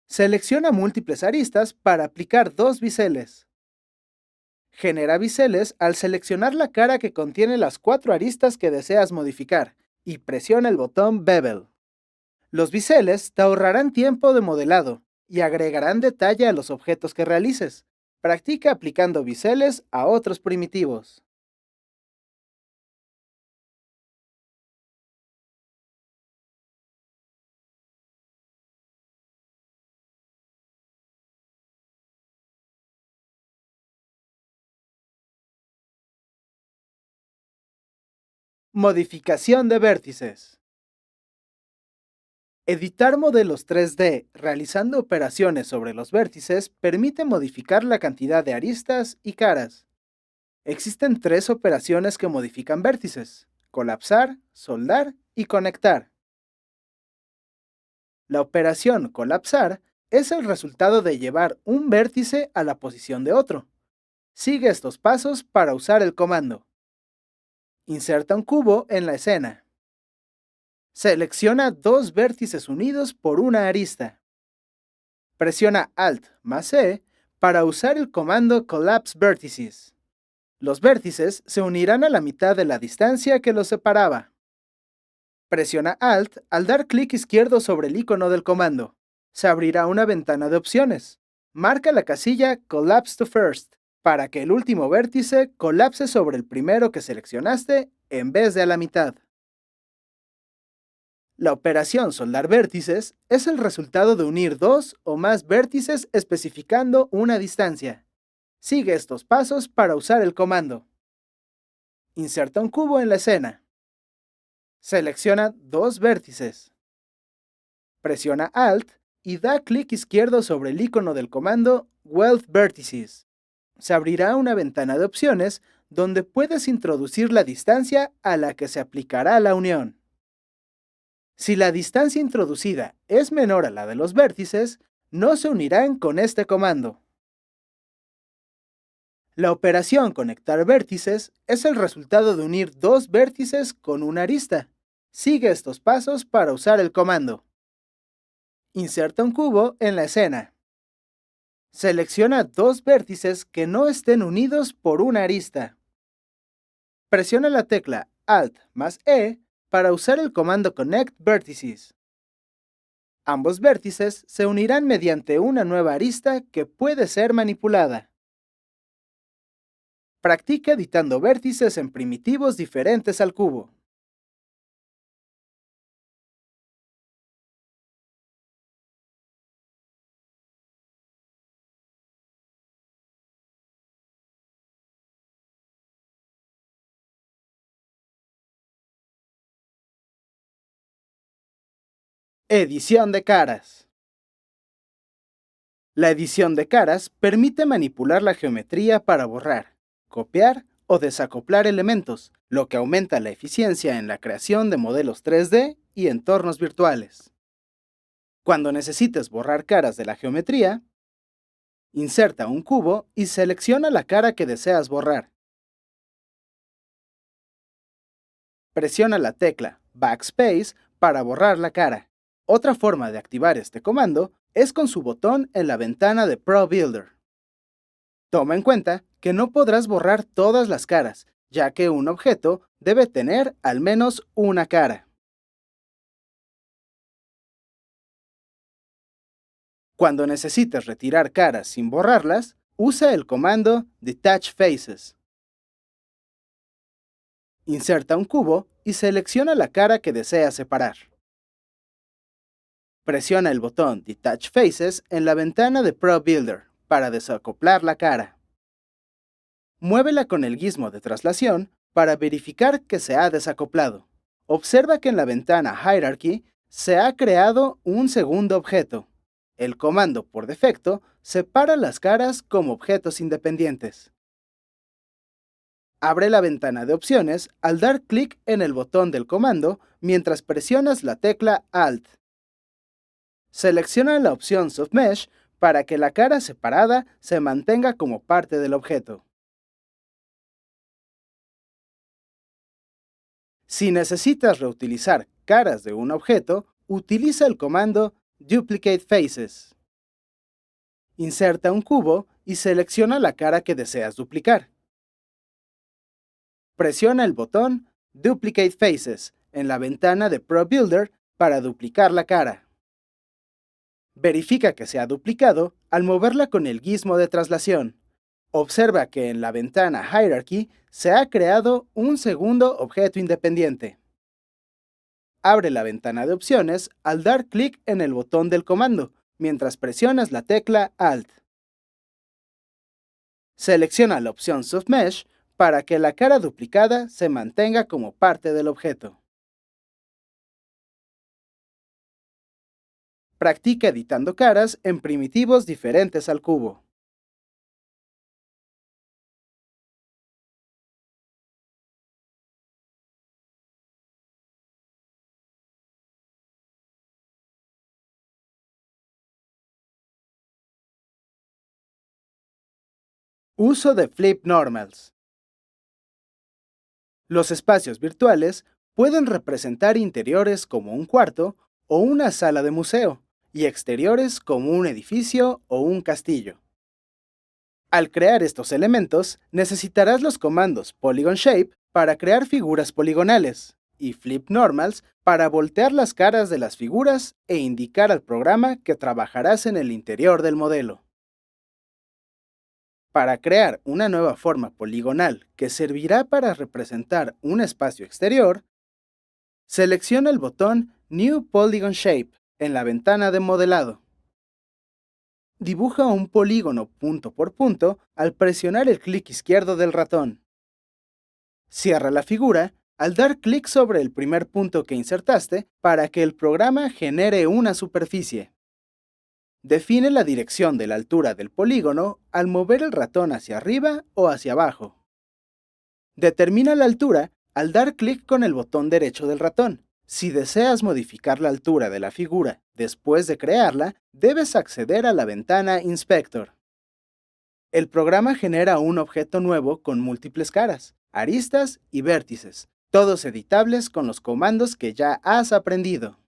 Selecciona múltiples aristas para aplicar dos biseles. Genera biseles al seleccionar la cara que contiene las cuatro aristas que deseas modificar y presiona el botón Bevel. Los biseles te ahorrarán tiempo de modelado y agregarán detalle a los objetos que realices. Practica aplicando biseles a otros primitivos. Modificación de vértices. Editar modelos 3D realizando operaciones sobre los vértices permite modificar la cantidad de aristas y caras. Existen tres operaciones que modifican vértices: colapsar, soldar y conectar. La operación colapsar es el resultado de llevar un vértice a la posición de otro. Sigue estos pasos para usar el comando. Inserta un cubo en la escena. Selecciona dos vértices unidos por una arista. Presiona Alt más E para usar el comando Collapse Vertices. Los vértices se unirán a la mitad de la distancia que los separaba. Presiona Alt al dar clic izquierdo sobre el icono del comando. Se abrirá una ventana de opciones. Marca la casilla Collapse to First para que el último vértice colapse sobre el primero que seleccionaste en vez de a la mitad. La operación soldar vértices es el resultado de unir dos o más vértices especificando una distancia. Sigue estos pasos para usar el comando. Inserta un cubo en la escena. Selecciona dos vértices. Presiona Alt y da clic izquierdo sobre el icono del comando Weld Vertices. Se abrirá una ventana de opciones donde puedes introducir la distancia a la que se aplicará la unión. Si la distancia introducida es menor a la de los vértices, no se unirán con este comando. La operación conectar vértices es el resultado de unir dos vértices con una arista. Sigue estos pasos para usar el comando. Inserta un cubo en la escena. Selecciona dos vértices que no estén unidos por una arista. Presiona la tecla Alt más E para usar el comando Connect Vertices. Ambos vértices se unirán mediante una nueva arista que puede ser manipulada. Practica editando vértices en primitivos diferentes al cubo. Edición de caras. La edición de caras permite manipular la geometría para borrar, copiar o desacoplar elementos, lo que aumenta la eficiencia en la creación de modelos 3D y entornos virtuales. Cuando necesites borrar caras de la geometría, inserta un cubo y selecciona la cara que deseas borrar. Presiona la tecla Backspace para borrar la cara. Otra forma de activar este comando es con su botón en la ventana de ProBuilder. Toma en cuenta que no podrás borrar todas las caras, ya que un objeto debe tener al menos una cara. Cuando necesites retirar caras sin borrarlas, usa el comando Detach Faces. Inserta un cubo y selecciona la cara que deseas separar. Presiona el botón Detach Faces en la ventana de ProBuilder para desacoplar la cara. Muévela con el gizmo de traslación para verificar que se ha desacoplado. Observa que en la ventana Hierarchy se ha creado un segundo objeto. El comando por defecto separa las caras como objetos independientes. Abre la ventana de opciones al dar clic en el botón del comando mientras presionas la tecla Alt. Selecciona la opción Submesh para que la cara separada se mantenga como parte del objeto. Si necesitas reutilizar caras de un objeto, utiliza el comando Duplicate Faces. Inserta un cubo y selecciona la cara que deseas duplicar. Presiona el botón Duplicate Faces en la ventana de ProBuilder para duplicar la cara. Verifica que se ha duplicado al moverla con el gizmo de traslación. Observa que en la ventana Hierarchy se ha creado un segundo objeto independiente. Abre la ventana de opciones al dar clic en el botón del comando, mientras presionas la tecla Alt. Selecciona la opción Submesh para que la cara duplicada se mantenga como parte del objeto. Practica editando caras en primitivos diferentes al cubo. Uso de Flip Normals. Los espacios virtuales pueden representar interiores como un cuarto o una sala de museo, y exteriores como un edificio o un castillo. Al crear estos elementos, necesitarás los comandos Polygon Shape para crear figuras poligonales y Flip Normals para voltear las caras de las figuras e indicar al programa que trabajarás en el interior del modelo. Para crear una nueva forma poligonal que servirá para representar un espacio exterior, selecciona el botón New Polygon Shape en la ventana de modelado. Dibuja un polígono punto por punto al presionar el clic izquierdo del ratón. Cierra la figura al dar clic sobre el primer punto que insertaste para que el programa genere una superficie. Define la dirección de la altura del polígono al mover el ratón hacia arriba o hacia abajo. Determina la altura al dar clic con el botón derecho del ratón. Si deseas modificar la altura de la figura después de crearla, debes acceder a la ventana Inspector. El programa genera un objeto nuevo con múltiples caras, aristas y vértices, todos editables con los comandos que ya has aprendido.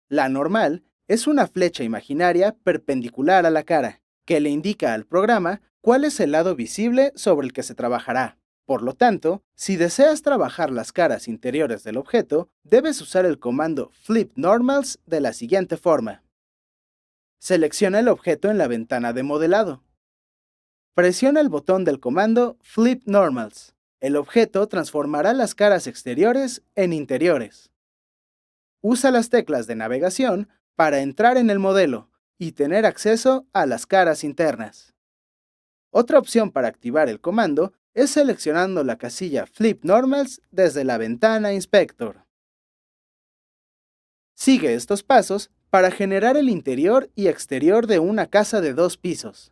La normal es una flecha imaginaria perpendicular a la cara, que le indica al programa cuál es el lado visible sobre el que se trabajará. Por lo tanto, si deseas trabajar las caras interiores del objeto, debes usar el comando Flip Normals de la siguiente forma. Selecciona el objeto en la ventana de modelado. Presiona el botón del comando Flip Normals. El objeto transformará las caras exteriores en interiores. Usa las teclas de navegación para entrar en el modelo y tener acceso a las caras internas. Otra opción para activar el comando es seleccionando la casilla Flip Normals desde la ventana Inspector. Sigue estos pasos para generar el interior y exterior de una casa de 2 pisos.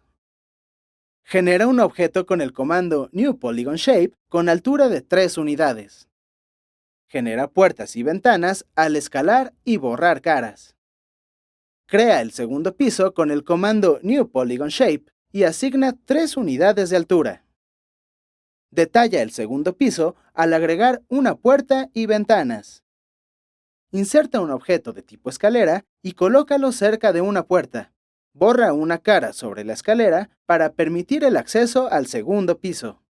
Genera un objeto con el comando NewPolygonShape con altura de 3 unidades. Genera puertas y ventanas al escalar y borrar caras. Crea el segundo piso con el comando NewPolygonShape y asigna 3 unidades de altura. Detalla el segundo piso al agregar una puerta y ventanas. Inserta un objeto de tipo escalera y colócalo cerca de una puerta. Borra una cara sobre la escalera para permitir el acceso al segundo piso.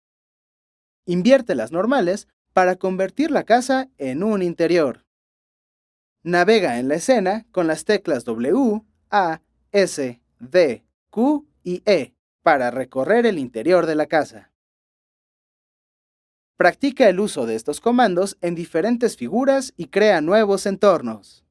Invierte las normales para convertir la casa en un interior. Navega en la escena con las teclas W, A, S, D, Q y E para recorrer el interior de la casa. Practica el uso de estos comandos en diferentes figuras y crea nuevos entornos.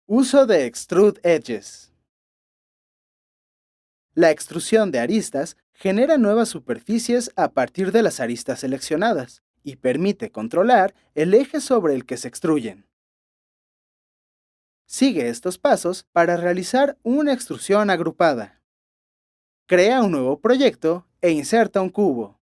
Uso de Extrude Edges. La extrusión de aristas genera nuevas superficies a partir de las aristas seleccionadas y permite controlar el eje sobre el que se extruyen. Sigue estos pasos para realizar una extrusión agrupada. Crea un nuevo proyecto e inserta un cubo.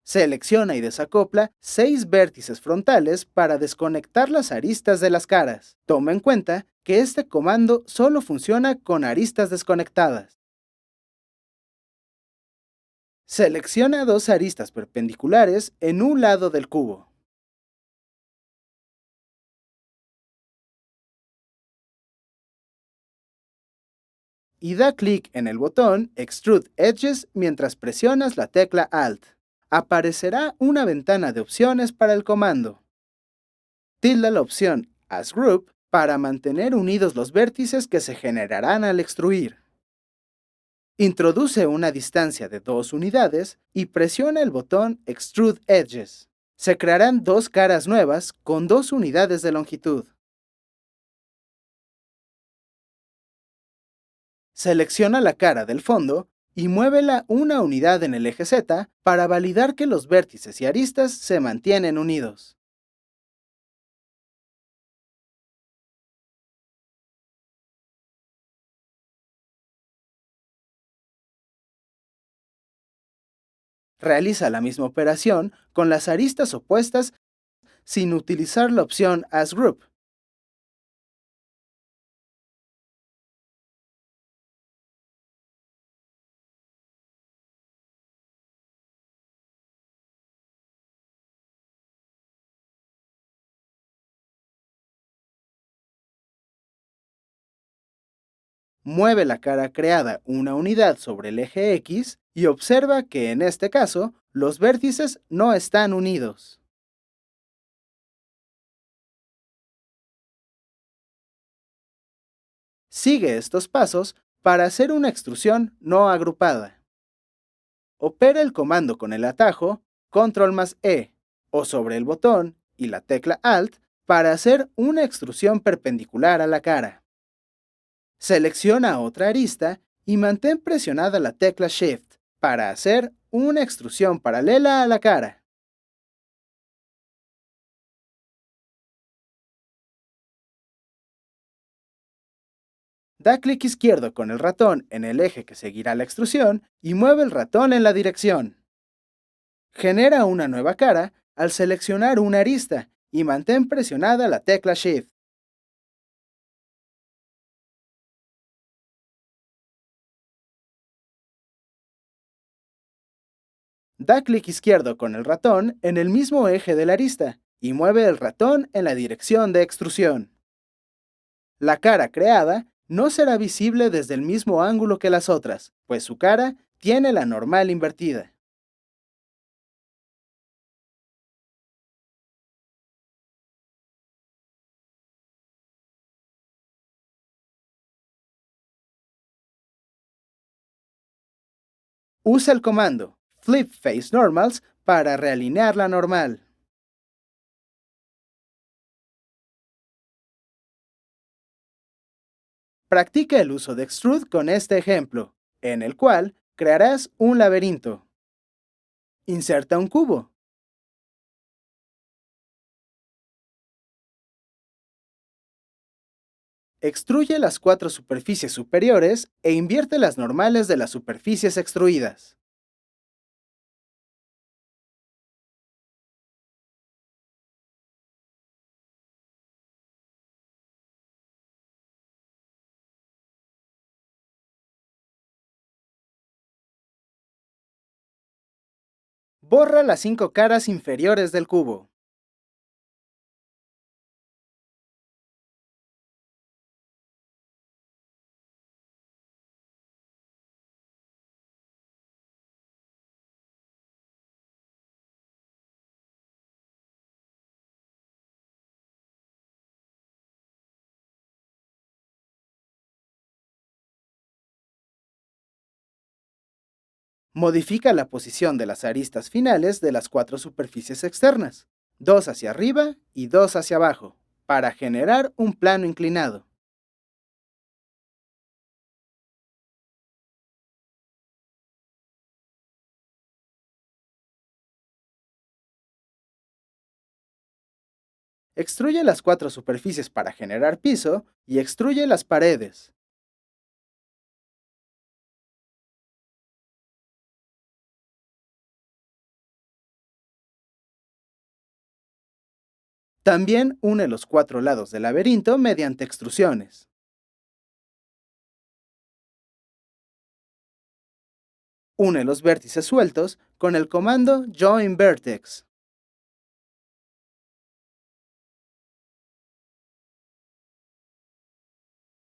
Selecciona y desacopla 6 vértices frontales para desconectar las aristas de las caras. Toma en cuenta que este comando solo funciona con aristas desconectadas. Selecciona 2 aristas perpendiculares en un lado del cubo. Y da clic en el botón Extrude Edges mientras presionas la tecla Alt. Aparecerá una ventana de opciones para el comando. Tilda la opción As Group para mantener unidos los vértices que se generarán al extruir. Introduce una distancia de 2 unidades y presiona el botón Extrude Edges. Se crearán 2 caras nuevas con 2 unidades de longitud. Selecciona la cara del fondo y muévela una unidad en el eje Z para validar que los vértices y aristas se mantienen unidos. Realiza la misma operación con las aristas opuestas sin utilizar la opción As Group. Mueve la cara creada una unidad sobre el eje X y observa que en este caso los vértices no están unidos. Sigue estos pasos para hacer una extrusión no agrupada. Opera el comando con el atajo Control más E o sobre el botón y la tecla Alt para hacer una extrusión perpendicular a la cara. Selecciona otra arista y mantén presionada la tecla Shift para hacer una extrusión paralela a la cara. Da clic izquierdo con el ratón en el eje que seguirá la extrusión y mueve el ratón en la dirección. Genera una nueva cara al seleccionar una arista y mantén presionada la tecla Shift. Da clic izquierdo con el ratón en el mismo eje de la arista y mueve el ratón en la dirección de extrusión. La cara creada no será visible desde el mismo ángulo que las otras, pues su cara tiene la normal invertida. Usa el comando Flip Face Normals para realinear la normal. Practica el uso de Extrude con este ejemplo, en el cual crearás un laberinto. Inserta un cubo. Extruye las cuatro superficies superiores e invierte las normales de las superficies extruidas. Borra las cinco caras inferiores del cubo. Modifica la posición de las aristas finales de las cuatro superficies externas, dos hacia arriba y dos hacia abajo, para generar un plano inclinado. Extruye las cuatro superficies para generar piso y extruye las paredes. También une los cuatro lados del laberinto mediante extrusiones. Une los vértices sueltos con el comando Join Vertex.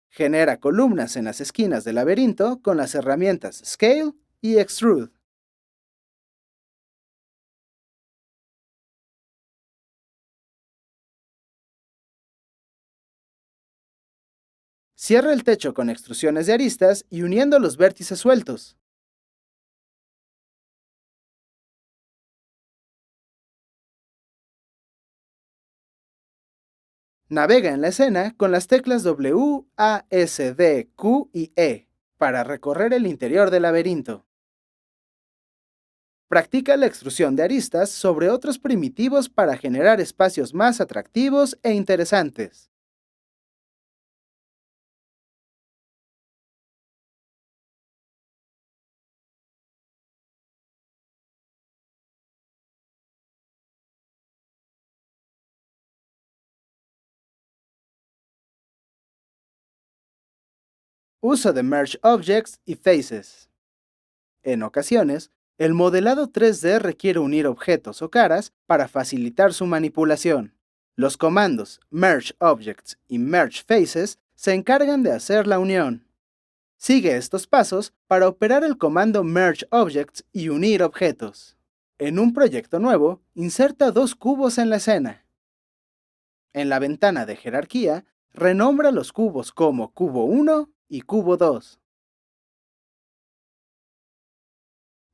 Genera columnas en las esquinas del laberinto con las herramientas Scale y Extrude. Cierra el techo con extrusiones de aristas y uniendo los vértices sueltos. Navega en la escena con las teclas W, A, S, D, Q y E para recorrer el interior del laberinto. Practica la extrusión de aristas sobre otros primitivos para generar espacios más atractivos e interesantes. Uso de Merge Objects y Faces. En ocasiones, el modelado 3D requiere unir objetos o caras para facilitar su manipulación. Los comandos Merge Objects y Merge Faces se encargan de hacer la unión. Sigue estos pasos para operar el comando Merge Objects y unir objetos. En un proyecto nuevo, inserta dos cubos en la escena. En la ventana de jerarquía, renombra los cubos como Cubo 1 y Cubo 2.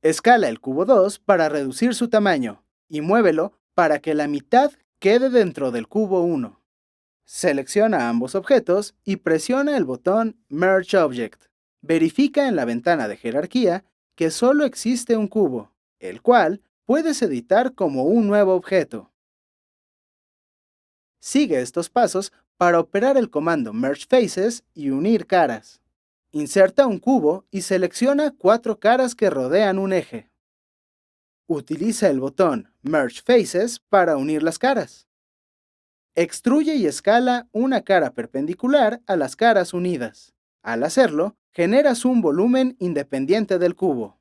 Escala el cubo 2 para reducir su tamaño y muévelo para que la mitad quede dentro del cubo 1. Selecciona ambos objetos y presiona el botón Merge Object. Verifica en la ventana de jerarquía que solo existe un cubo, el cual puedes editar como un nuevo objeto. Sigue estos pasos para operar el comando Merge Faces y unir caras. Inserta un cubo y selecciona cuatro caras que rodean un eje. Utiliza el botón Merge Faces para unir las caras. Extruye y escala una cara perpendicular a las caras unidas. Al hacerlo, generas un volumen independiente del cubo.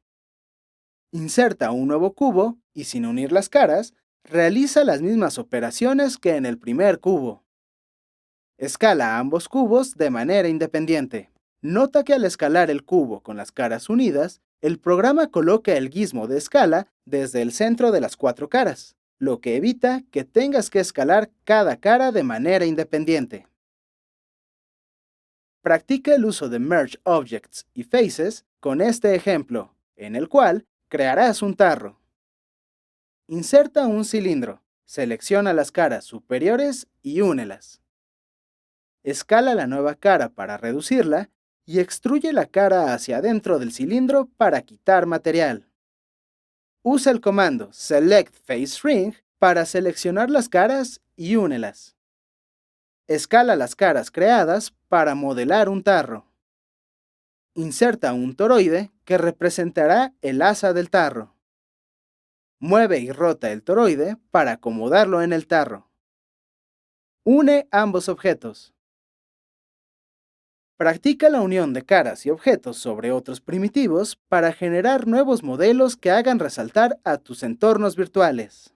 Inserta un nuevo cubo y sin unir las caras, realiza las mismas operaciones que en el primer cubo. Escala ambos cubos de manera independiente. Nota que al escalar el cubo con las caras unidas, el programa coloca el gizmo de escala desde el centro de las cuatro caras, lo que evita que tengas que escalar cada cara de manera independiente. Practica el uso de Merge Objects y Faces con este ejemplo, en el cual crearás un tarro. Inserta un cilindro, selecciona las caras superiores y únelas. escala la nueva cara para reducirla y extruye la cara hacia adentro del cilindro para quitar material. Usa el comando Select Face Ring para seleccionar las caras y únelas. Escala las caras creadas para modelar un tarro. Inserta un toroide que representará el asa del tarro. Mueve y rota el toroide para acomodarlo en el tarro. Une ambos objetos. Practica la unión de caras y objetos sobre otros primitivos para generar nuevos modelos que hagan resaltar a tus entornos virtuales.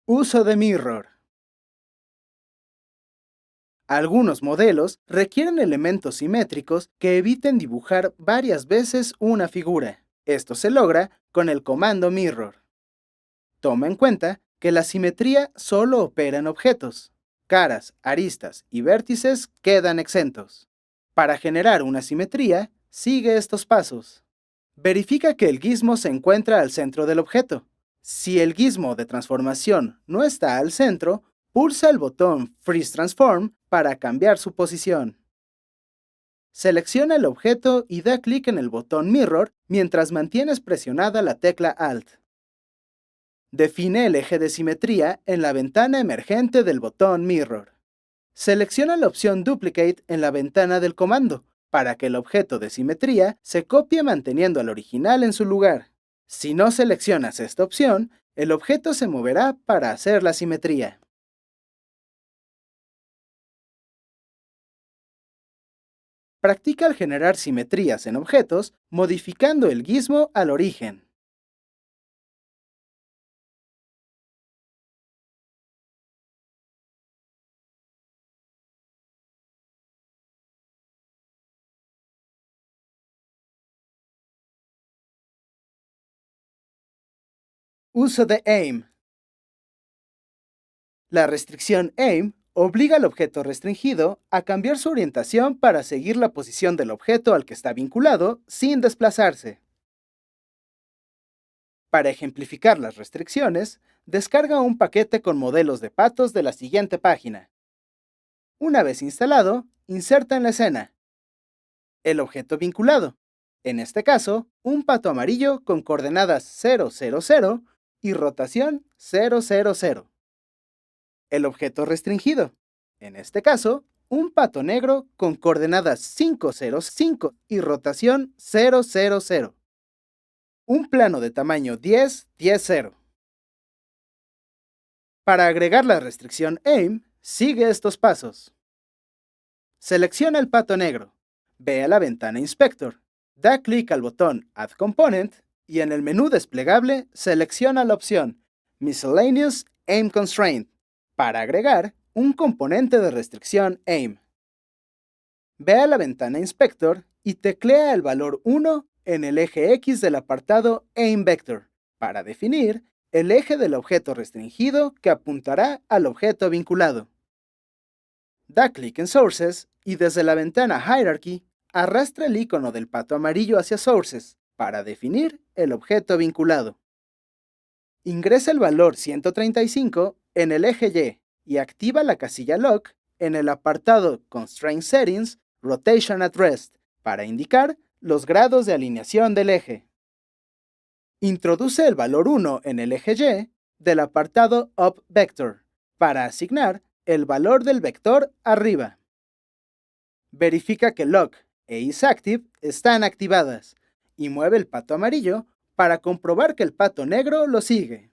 Uso de mirror. Algunos modelos requieren elementos simétricos que eviten dibujar varias veces una figura. Esto se logra con el comando mirror. Toma en cuenta que la simetría solo opera en objetos. Caras, aristas y vértices quedan exentos. Para generar una simetría, sigue estos pasos. Verifica que el gizmo se encuentra al centro del objeto. Si el gizmo de transformación no está al centro, pulsa el botón Freeze Transform para cambiar su posición. Selecciona el objeto y da clic en el botón Mirror mientras mantienes presionada la tecla Alt. Define el eje de simetría en la ventana emergente del botón Mirror. Selecciona la opción Duplicate en la ventana del comando para que el objeto de simetría se copie manteniendo al original en su lugar. Si no seleccionas esta opción, el objeto se moverá para hacer la simetría. Practica al generar simetrías en objetos, modificando el gizmo al origen. Uso de Aim. La restricción Aim obliga al objeto restringido a cambiar su orientación para seguir la posición del objeto al que está vinculado sin desplazarse. Para ejemplificar las restricciones, descarga un paquete con modelos de patos de la siguiente página. Una vez instalado, inserta en la escena el objeto vinculado, en este caso, un pato amarillo con coordenadas 000 y rotación 000. El objeto restringido, en este caso, un pato negro con coordenadas 505 y rotación 000. Un plano de tamaño 10, 10, 0. Para agregar la restricción Aim, sigue estos pasos. Selecciona el pato negro. Ve a la ventana Inspector. Da clic al botón Add Component y en el menú desplegable selecciona la opción Miscellaneous Aim Constraint para agregar un componente de restricción Aim. Ve a la ventana Inspector y teclea el valor 1 en el eje X del apartado Aim Vector para definir el eje del objeto restringido que apuntará al objeto vinculado. Da clic en Sources y desde la ventana Hierarchy arrastra el icono del pato amarillo hacia Sources para definir el objeto vinculado. Ingresa el valor 135 en el eje Y y activa la casilla Lock en el apartado Constraint Settings Rotation at Rest para indicar los grados de alineación del eje. Introduce el valor 1 en el eje Y del apartado Up Vector para asignar el valor del vector arriba. Verifica que Lock e IsActive están activadas y mueve el pato amarillo para comprobar que el pato negro lo sigue.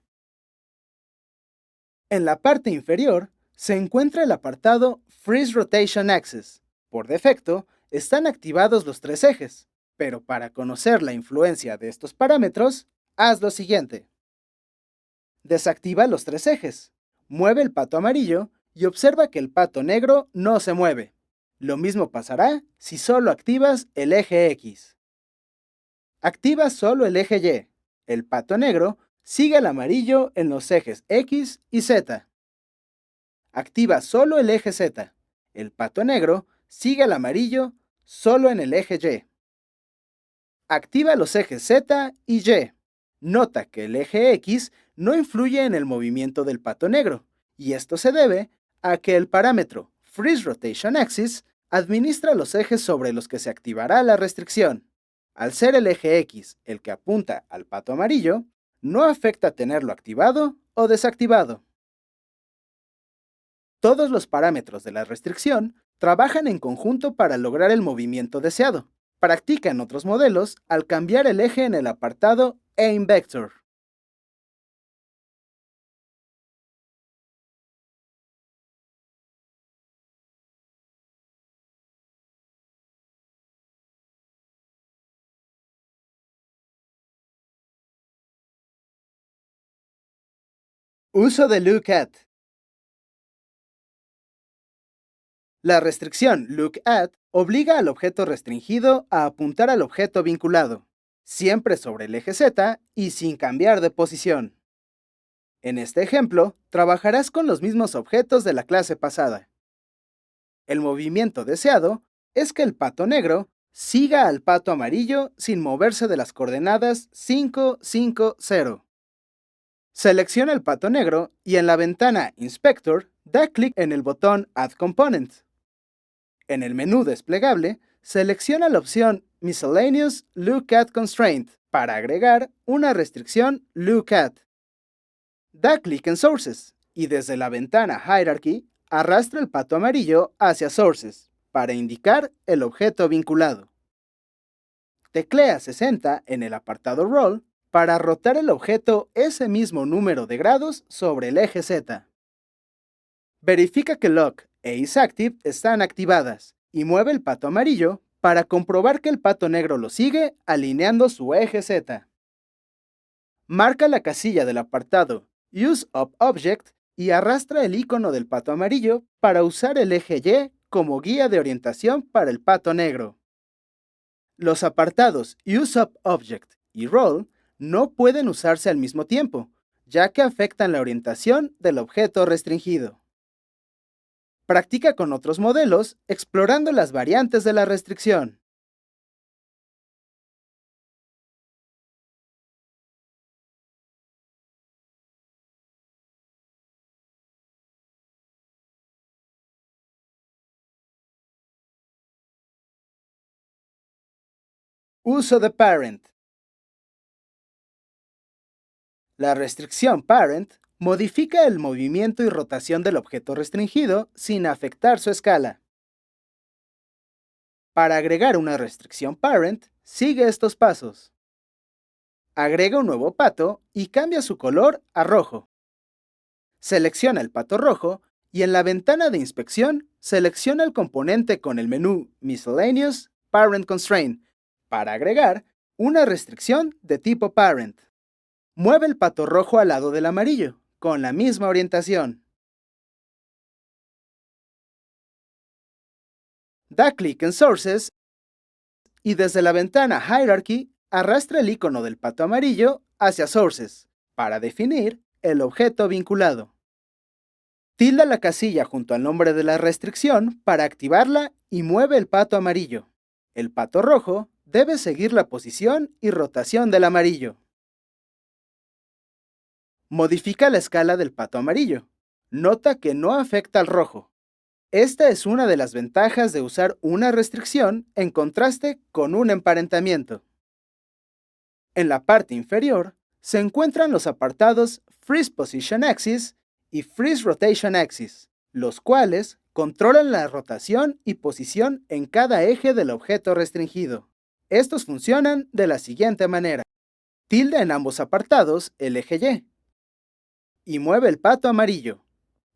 En la parte inferior se encuentra el apartado Freeze Rotation Axis. Por defecto, están activados los tres ejes, pero para conocer la influencia de estos parámetros, haz lo siguiente. Desactiva los tres ejes, mueve el pato amarillo y observa que el pato negro no se mueve. Lo mismo pasará si solo activas el eje X. Activa solo el eje Y. El pato negro sigue al amarillo en los ejes X y Z. activa solo el eje Z. El pato negro sigue al amarillo solo en el eje Y. Activa los ejes Z y Y. Nota que el eje X no influye en el movimiento del pato negro, y esto se debe a que el parámetro Freeze Rotation Axis administra los ejes sobre los que se activará la restricción. Al ser el eje X el que apunta al pato amarillo, no afecta tenerlo activado o desactivado. Todos los parámetros de la restricción trabajan en conjunto para lograr el movimiento deseado. Practica en otros modelos al cambiar el eje en el apartado Aim Vector. Uso de Look At. La restricción Look At obliga al objeto restringido a apuntar al objeto vinculado, siempre sobre el eje Z y sin cambiar de posición. En este ejemplo, trabajarás con los mismos objetos de la clase pasada. El movimiento deseado es que el pato negro siga al pato amarillo sin moverse de las coordenadas 5, 5, 0. Selecciona el pato negro y en la ventana Inspector da clic en el botón Add Component. En el menú desplegable, selecciona la opción Miscellaneous Look At Constraint para agregar una restricción Look At. Da clic en Sources y desde la ventana Hierarchy arrastra el pato amarillo hacia Sources para indicar el objeto vinculado. Teclea 60 en el apartado Roll para rotar el objeto ese mismo número de grados sobre el eje Z. Verifica que Lock e IsActive están activadas y mueve el pato amarillo para comprobar que el pato negro lo sigue alineando su eje Z. Marca la casilla del apartado Use Up Object y arrastra el icono del pato amarillo para usar el eje Y como guía de orientación para el pato negro. Los apartados Use Up Object y Roll no pueden usarse al mismo tiempo, ya que afectan la orientación del objeto restringido. Practica con otros modelos explorando las variantes de la restricción. Uso de Parent. La restricción Parent modifica el movimiento y rotación del objeto restringido sin afectar su escala. Para agregar una restricción Parent, sigue estos pasos. Agrega un nuevo pato y cambia su color a rojo. Selecciona el pato rojo y en la ventana de inspección selecciona el componente con el menú Miscellaneous Parent Constraint para agregar una restricción de tipo Parent. Mueve el pato rojo al lado del amarillo, con la misma orientación. Da clic en Sources y desde la ventana Hierarchy arrastra el icono del pato amarillo hacia Sources para definir el objeto vinculado. Tilda la casilla junto al nombre de la restricción para activarla y mueve el pato amarillo. El pato rojo debe seguir la posición y rotación del amarillo. Modifica la escala del pato amarillo. Nota que no afecta al rojo. Esta es una de las ventajas de usar una restricción en contraste con un emparentamiento. En la parte inferior se encuentran los apartados Freeze Position Axis y Freeze Rotation Axis, los cuales controlan la rotación y posición en cada eje del objeto restringido. Estos funcionan de la siguiente manera. Tilda en ambos apartados el eje y mueve el pato amarillo.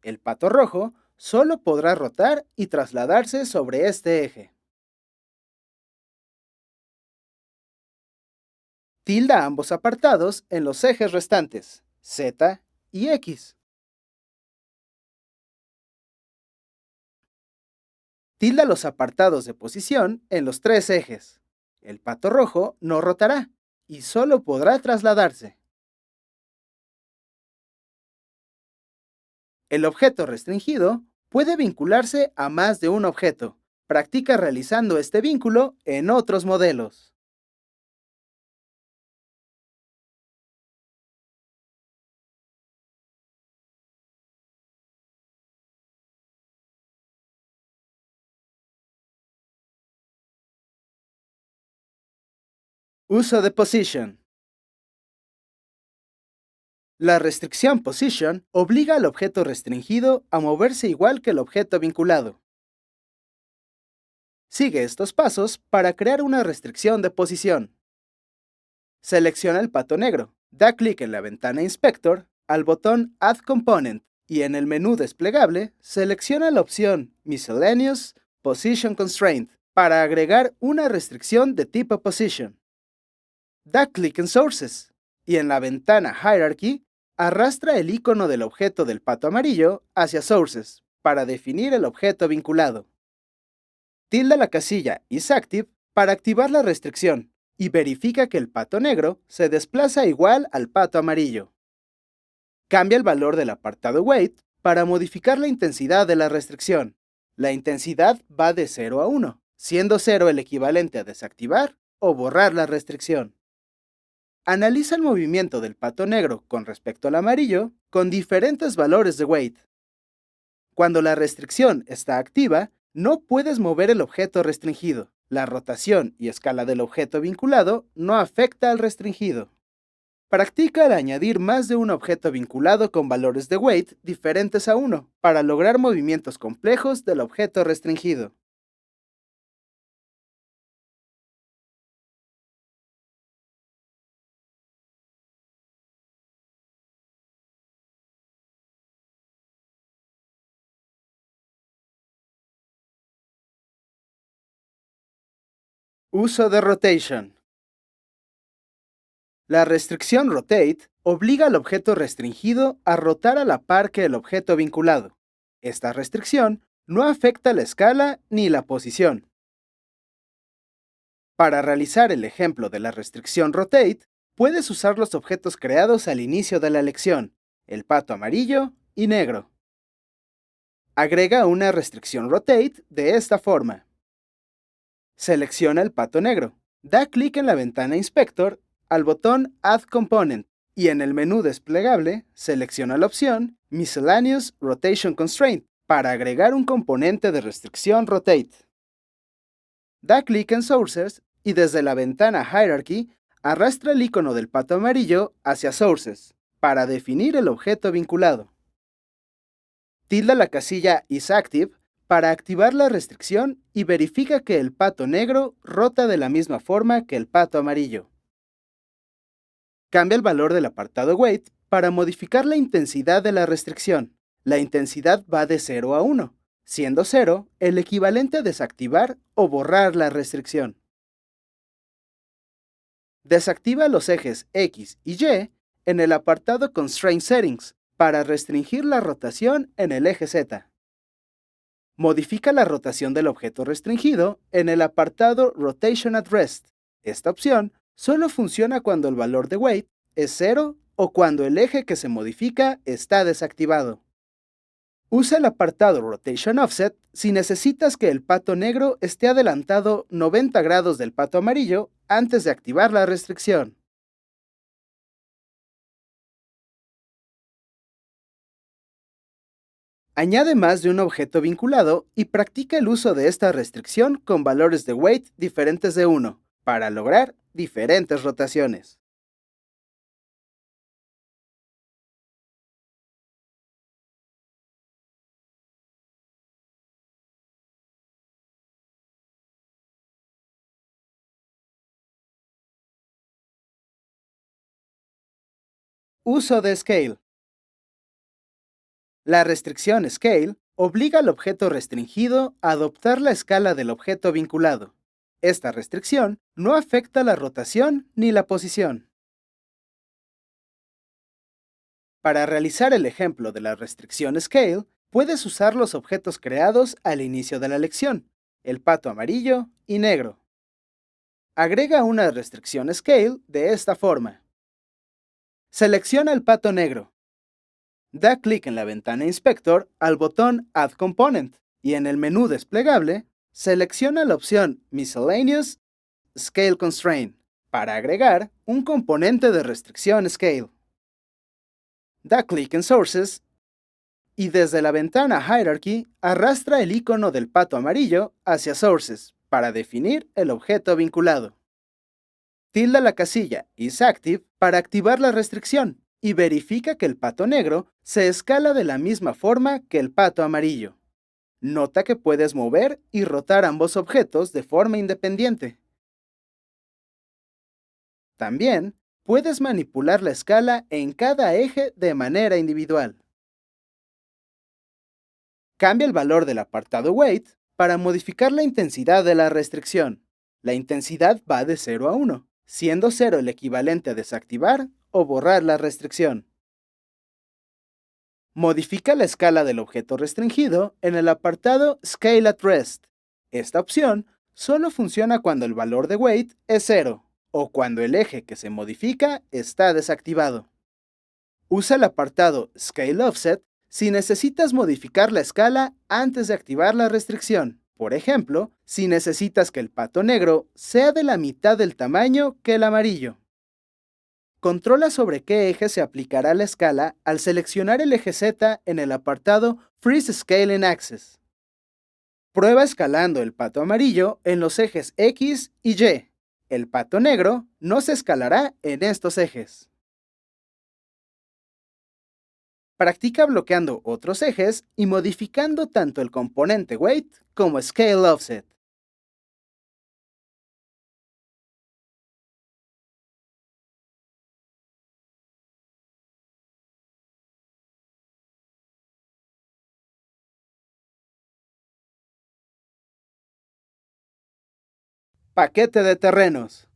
El pato rojo solo podrá rotar y trasladarse sobre este eje. Tilda ambos apartados en los ejes restantes, Z y X. Tilda los apartados de posición en los tres ejes. El pato rojo no rotará y solo podrá trasladarse. El objeto restringido puede vincularse a más de un objeto. Practica realizando este vínculo en otros modelos. Uso de position. La restricción position obliga al objeto restringido a moverse igual que el objeto vinculado. Sigue estos pasos para crear una restricción de posición. Selecciona el pato negro, da clic en la ventana Inspector, al botón Add Component y en el menú desplegable selecciona la opción Miscellaneous Position Constraint para agregar una restricción de tipo Position. Da clic en Sources y en la ventana Hierarchy arrastra el icono del objeto del pato amarillo hacia Sources para definir el objeto vinculado. Tilda la casilla isActive para activar la restricción y verifica que el pato negro se desplaza igual al pato amarillo. Cambia el valor del apartado Weight para modificar la intensidad de la restricción. La intensidad va de 0 a 1, siendo 0 el equivalente a desactivar o borrar la restricción. Analiza el movimiento del pato negro con respecto al amarillo con diferentes valores de weight. Cuando la restricción está activa, no puedes mover el objeto restringido. La rotación y escala del objeto vinculado no afecta al restringido. Practica al añadir más de un objeto vinculado con valores de weight diferentes a 1 para lograr movimientos complejos del objeto restringido. Uso de rotation. La restricción rotate obliga al objeto restringido a rotar a la par que el objeto vinculado. Esta restricción no afecta la escala ni la posición. Para realizar el ejemplo de la restricción rotate, puedes usar los objetos creados al inicio de la lección, el pato amarillo y negro. Agrega una restricción rotate de esta forma. Selecciona el pato negro. Da clic en la ventana Inspector, al botón Add Component y en el menú desplegable selecciona la opción Miscellaneous Rotation Constraint para agregar un componente de restricción Rotate. Da clic en Sources y desde la ventana Hierarchy arrastra el icono del pato amarillo hacia Sources para definir el objeto vinculado. Tilda la casilla isActive para activar la restricción y verifica que el pato negro rota de la misma forma que el pato amarillo. Cambia el valor del apartado Weight para modificar la intensidad de la restricción. La intensidad va de 0 a 1, siendo 0 el equivalente a desactivar o borrar la restricción. Desactiva los ejes X y Y en el apartado Constraint Settings para restringir la rotación en el eje Z. Modifica la rotación del objeto restringido en el apartado Rotation at Rest. Esta opción solo funciona cuando el valor de weight es 0 o cuando el eje que se modifica está desactivado. Usa el apartado Rotation Offset si necesitas que el pato negro esté adelantado 90 grados del pato amarillo antes de activar la restricción. Añade más de un objeto vinculado y practica el uso de esta restricción con valores de weight diferentes de 1 para lograr diferentes rotaciones. Uso de Scale. La restricción Scale obliga al objeto restringido a adoptar la escala del objeto vinculado. Esta restricción no afecta la rotación ni la posición. Para realizar el ejemplo de la restricción Scale, puedes usar los objetos creados al inicio de la lección, el pato amarillo y negro. Agrega una restricción Scale de esta forma. Selecciona el pato negro. Da clic en la ventana Inspector al botón Add Component y en el menú desplegable, selecciona la opción Miscellaneous Scale Constraint para agregar un componente de restricción Scale. Da clic en Sources y desde la ventana Hierarchy arrastra el icono del pato amarillo hacia Sources para definir el objeto vinculado. Tilda la casilla isActive para activar la restricción y verifica que el pato negro se escala de la misma forma que el pato amarillo. Nota que puedes mover y rotar ambos objetos de forma independiente. También puedes manipular la escala en cada eje de manera individual. Cambia el valor del apartado Weight para modificar la intensidad de la restricción. La intensidad va de 0 a 1, siendo 0 el equivalente a desactivar o borrar la restricción. Modifica la escala del objeto restringido en el apartado Scale at Rest. Esta opción solo funciona cuando el valor de Weight es 0 o cuando el eje que se modifica está desactivado. Usa el apartado Scale Offset si necesitas modificar la escala antes de activar la restricción. Por ejemplo, si necesitas que el pato negro sea de la mitad del tamaño que el amarillo. Controla sobre qué eje se aplicará la escala al seleccionar el eje Z en el apartado Freeze Scale in Axis. Prueba escalando el pato amarillo en los ejes X y Y. El pato negro no se escalará en estos ejes. Practica bloqueando otros ejes y modificando tanto el componente Weight como Scale Offset. Paquete de terrenos.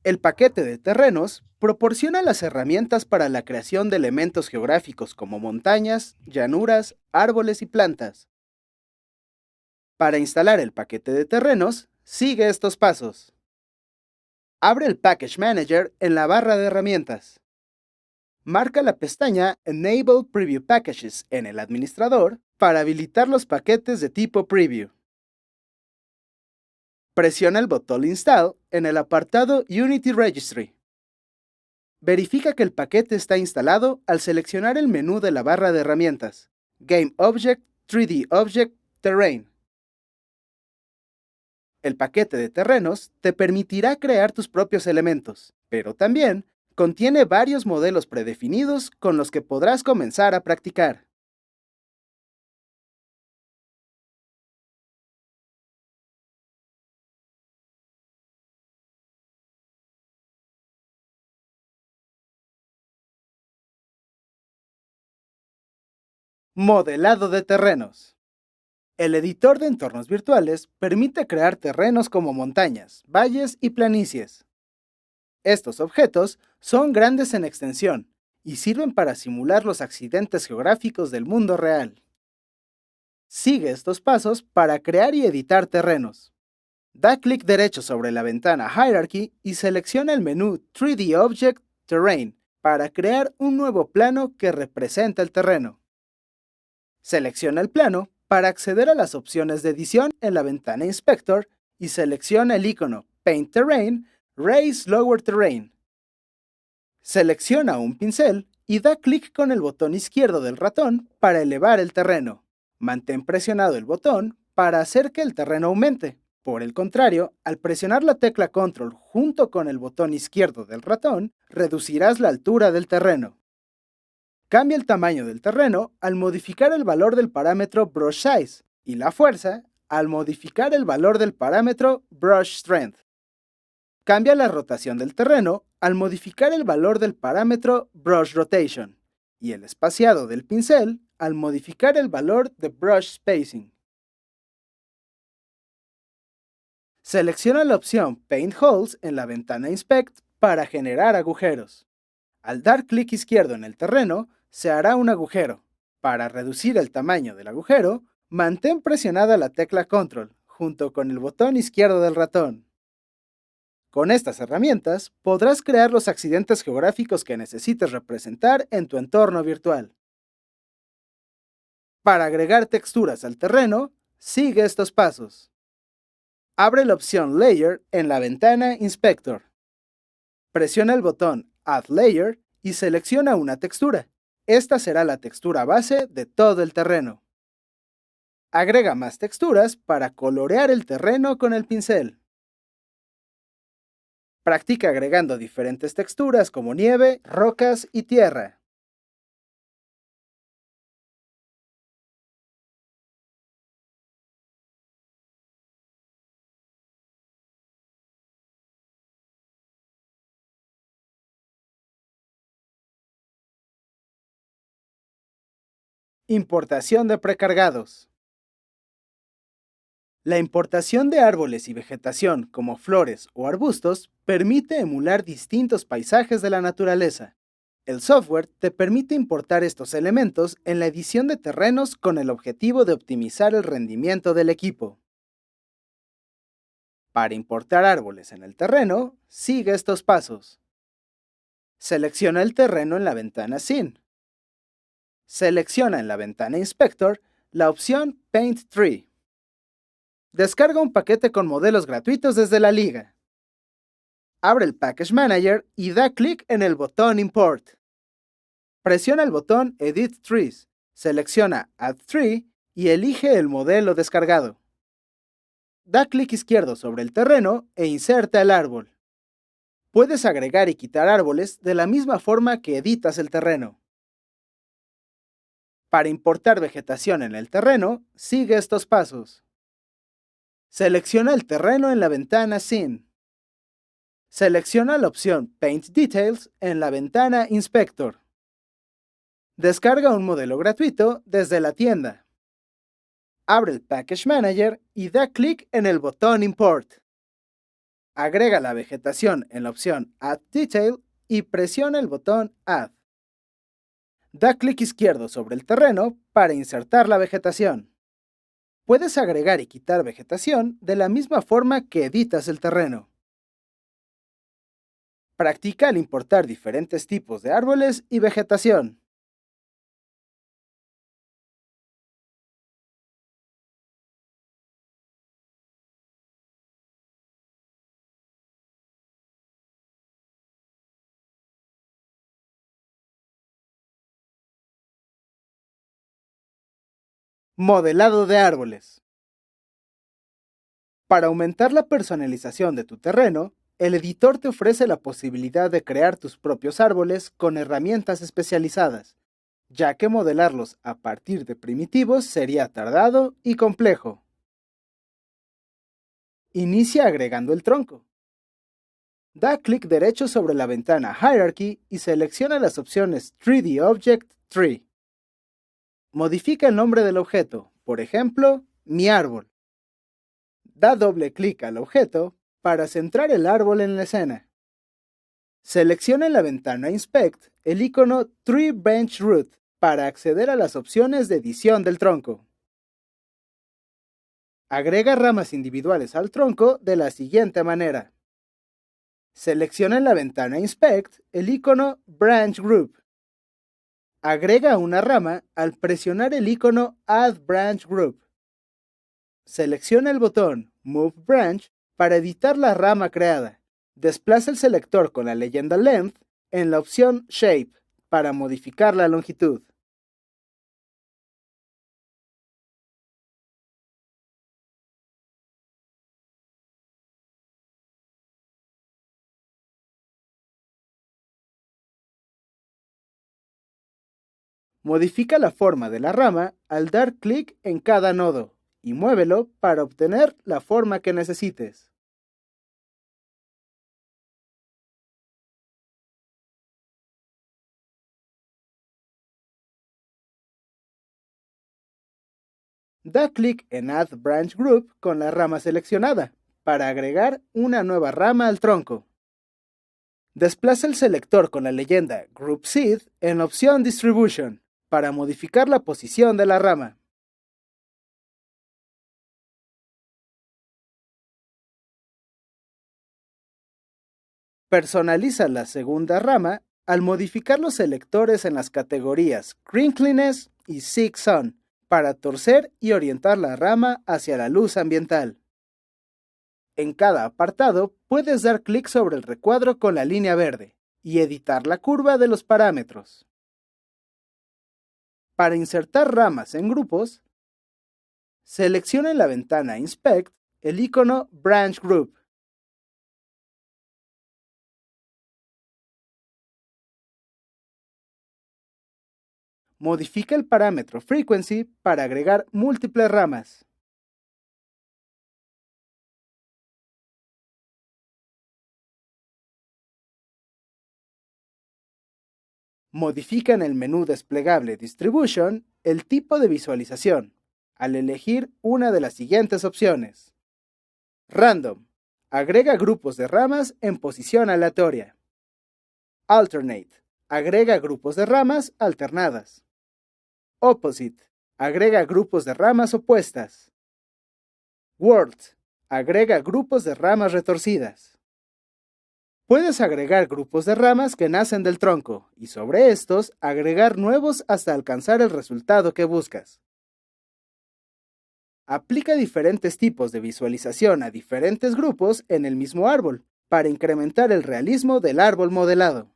El paquete de terrenos proporciona las herramientas para la creación de elementos geográficos como montañas, llanuras, árboles y plantas. Para instalar el paquete de terrenos, sigue estos pasos. Abre el Package Manager en la barra de herramientas. Marca la pestaña Enable Preview Packages en el administrador para habilitar los paquetes de tipo Preview. Presiona el botón Install en el apartado Unity Registry. Verifica que el paquete está instalado al seleccionar el menú de la barra de herramientas, Game Object, 3D Object, Terrain. El paquete de terrenos te permitirá crear tus propios elementos, pero también contiene varios modelos predefinidos con los que podrás comenzar a practicar. Modelado de terrenos. El editor de entornos virtuales permite crear terrenos como montañas, valles y planicies. Estos objetos son grandes en extensión y sirven para simular los accidentes geográficos del mundo real. Sigue estos pasos para crear y editar terrenos. Da clic derecho sobre la ventana Hierarchy y selecciona el menú 3D Object Terrain para crear un nuevo plano que representa el terreno. Selecciona el plano para acceder a las opciones de edición en la ventana Inspector y selecciona el icono Paint Terrain, Raise Lower Terrain. Selecciona un pincel y da clic con el botón izquierdo del ratón para elevar el terreno. Mantén presionado el botón para hacer que el terreno aumente. Por el contrario, al presionar la tecla Control junto con el botón izquierdo del ratón, reducirás la altura del terreno. Cambia el tamaño del terreno al modificar el valor del parámetro Brush Size y la fuerza al modificar el valor del parámetro Brush Strength. Cambia la rotación del terreno al modificar el valor del parámetro Brush Rotation y el espaciado del pincel al modificar el valor de Brush Spacing. Selecciona la opción Paint Holes en la ventana Inspect para generar agujeros. Al dar clic izquierdo en el terreno, se hará un agujero. Para reducir el tamaño del agujero, mantén presionada la tecla Control junto con el botón izquierdo del ratón. Con estas herramientas podrás crear los accidentes geográficos que necesites representar en tu entorno virtual. Para agregar texturas al terreno, sigue estos pasos. Abre la opción Layer en la ventana Inspector. Presiona el botón Add Layer y selecciona una textura. Esta será la textura base de todo el terreno. Agrega más texturas para colorear el terreno con el pincel. Practica agregando diferentes texturas como nieve, rocas y tierra. Importación de precargados. La importación de árboles y vegetación como flores o arbustos permite emular distintos paisajes de la naturaleza. El software te permite importar estos elementos en la edición de terrenos con el objetivo de optimizar el rendimiento del equipo. Para importar árboles en el terreno, sigue estos pasos. Selecciona el terreno en la ventana Scene. Selecciona en la ventana Inspector la opción Paint Tree. Descarga un paquete con modelos gratuitos desde la liga. Abre el Package Manager y da clic en el botón Import. Presiona el botón Edit Trees, selecciona Add Tree y elige el modelo descargado. Da clic izquierdo sobre el terreno e inserta el árbol. Puedes agregar y quitar árboles de la misma forma que editas el terreno. Para importar vegetación en el terreno, sigue estos pasos. Selecciona el terreno en la ventana Scene. Selecciona la opción Paint Details en la ventana Inspector. Descarga un modelo gratuito desde la tienda. Abre el Package Manager y da clic en el botón Import. Agrega la vegetación en la opción Add Detail y presiona el botón Add. Da clic izquierdo sobre el terreno para insertar la vegetación. Puedes agregar y quitar vegetación de la misma forma que editas el terreno. Practica al importar diferentes tipos de árboles y vegetación. Modelado de árboles. Para aumentar la personalización de tu terreno, el editor te ofrece la posibilidad de crear tus propios árboles con herramientas especializadas, ya que modelarlos a partir de primitivos sería tardado y complejo. Inicia agregando el tronco. Da clic derecho sobre la ventana Hierarchy y selecciona las opciones 3D Object Tree. Modifica el nombre del objeto, por ejemplo, mi árbol. Da doble clic al objeto para centrar el árbol en la escena. Selecciona en la ventana Inspect el icono Tree Branch Root para acceder a las opciones de edición del tronco. Agrega ramas individuales al tronco de la siguiente manera. Selecciona en la ventana Inspect el icono Branch Group. Agrega una rama al presionar el icono Add Branch Group. Selecciona el botón Move Branch para editar la rama creada. Desplaza el selector con la leyenda Length en la opción Shape para modificar la longitud. Modifica la forma de la rama al dar clic en cada nodo y muévelo para obtener la forma que necesites. Da clic en Add Branch Group con la rama seleccionada para agregar una nueva rama al tronco. Desplaza el selector con la leyenda Group Seed en la opción Distribution para modificar la posición de la rama. Personaliza la segunda rama al modificar los selectores en las categorías Crinkliness y Seek Sun para torcer y orientar la rama hacia la luz ambiental. En cada apartado puedes dar clic sobre el recuadro con la línea verde y editar la curva de los parámetros. Para insertar ramas en grupos, selecciona en la ventana Inspect el icono Branch Group. Modifica el parámetro Frequency para agregar múltiples ramas. Modifica en el menú desplegable Distribution el tipo de visualización, al elegir una de las siguientes opciones. Random. Agrega grupos de ramas en posición aleatoria. Alternate. Agrega grupos de ramas alternadas. Opposite. Agrega grupos de ramas opuestas. World. Agrega grupos de ramas retorcidas. Puedes agregar grupos de ramas que nacen del tronco y sobre estos agregar nuevos hasta alcanzar el resultado que buscas. Aplica diferentes tipos de visualización a diferentes grupos en el mismo árbol para incrementar el realismo del árbol modelado.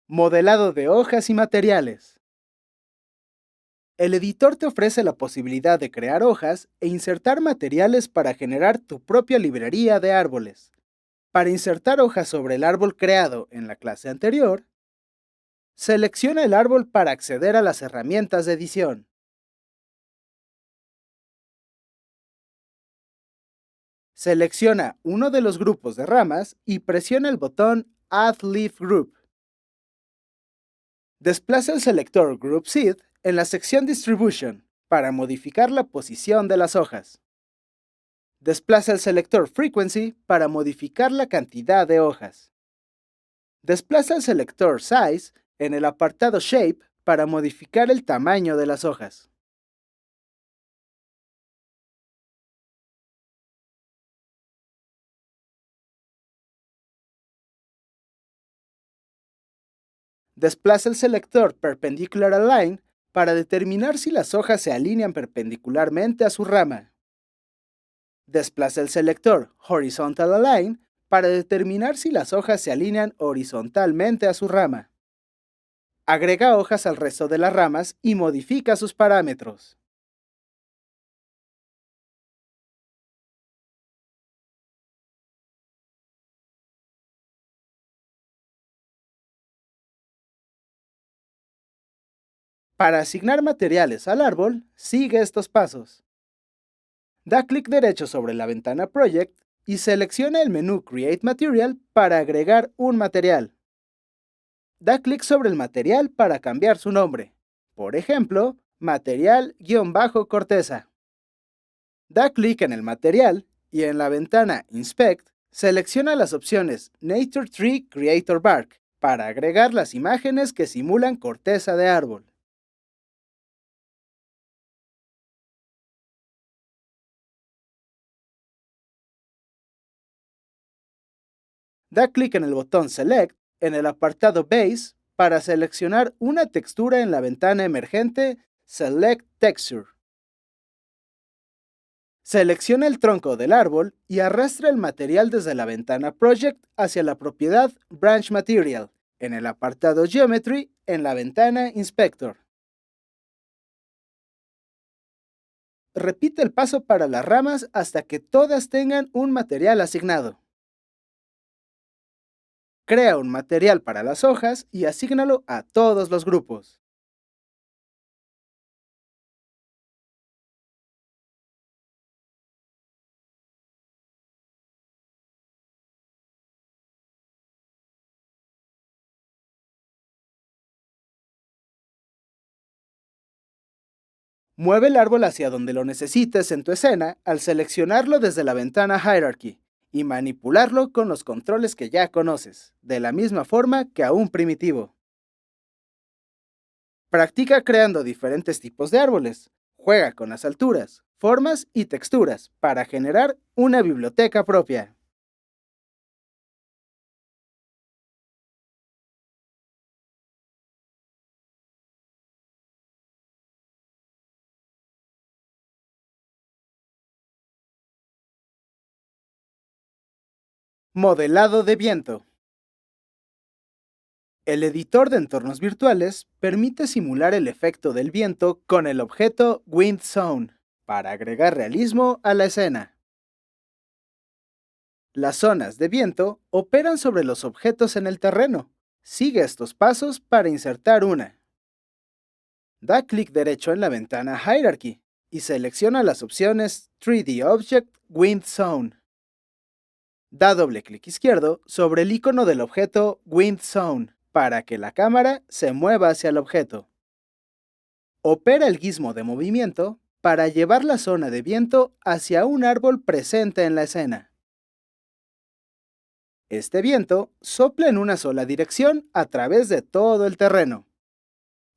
Modelado de hojas y materiales. El editor te ofrece la posibilidad de crear hojas e insertar materiales para generar tu propia librería de árboles. Para insertar hojas sobre el árbol creado en la clase anterior, selecciona el árbol para acceder a las herramientas de edición. Selecciona uno de los grupos de ramas y presiona el botón Add Leaf Group. Desplaza el selector Group Seed en la sección Distribution para modificar la posición de las hojas. Desplaza el selector Frequency para modificar la cantidad de hojas. Desplaza el selector Size en el apartado Shape para modificar el tamaño de las hojas. Desplaza el selector Perpendicular Align para determinar si las hojas se alinean perpendicularmente a su rama. Desplaza el selector Horizontal Align para determinar si las hojas se alinean horizontalmente a su rama. Agrega hojas al resto de las ramas y modifica sus parámetros. Para asignar materiales al árbol, sigue estos pasos. Da clic derecho sobre la ventana Project y selecciona el menú Create Material para agregar un material. Da clic sobre el material para cambiar su nombre. Por ejemplo, material-corteza. Da clic en el material y en la ventana Inspect, selecciona las opciones Nature Tree Creator Bark para agregar las imágenes que simulan corteza de árbol. Da clic en el botón Select en el apartado Base para seleccionar una textura en la ventana emergente Select Texture. Selecciona el tronco del árbol y arrastra el material desde la ventana Project hacia la propiedad Branch Material en el apartado Geometry en la ventana Inspector. Repite el paso para las ramas hasta que todas tengan un material asignado. Crea un material para las hojas y asígnalo a todos los grupos. Mueve el árbol hacia donde lo necesites en tu escena al seleccionarlo desde la ventana Hierarchy y manipularlo con los controles que ya conoces, de la misma forma que a un primitivo. Practica creando diferentes tipos de árboles. Juega con las alturas, formas y texturas para generar una biblioteca propia. Modelado de viento. El editor de entornos virtuales permite simular el efecto del viento con el objeto Wind Zone para agregar realismo a la escena. Las zonas de viento operan sobre los objetos en el terreno. Sigue estos pasos para insertar una. Da clic derecho en la ventana Hierarchy y selecciona las opciones 3D Object Wind Zone. Da doble clic izquierdo sobre el icono del objeto Wind Zone para que la cámara se mueva hacia el objeto. Opera el gizmo de movimiento para llevar la zona de viento hacia un árbol presente en la escena. Este viento sopla en una sola dirección a través de todo el terreno.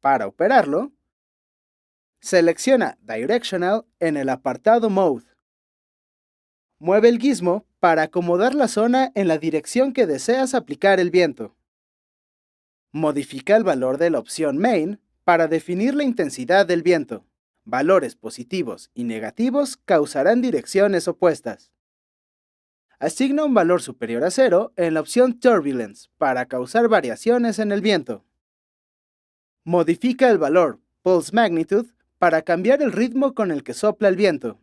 Para operarlo, selecciona Directional en el apartado Mode. Mueve el gizmo para acomodar la zona en la dirección que deseas aplicar el viento. Modifica el valor de la opción Main para definir la intensidad del viento. Valores positivos y negativos causarán direcciones opuestas. Asigna un valor superior a 0 en la opción Turbulence para causar variaciones en el viento. Modifica el valor Pulse Magnitude para cambiar el ritmo con el que sopla el viento.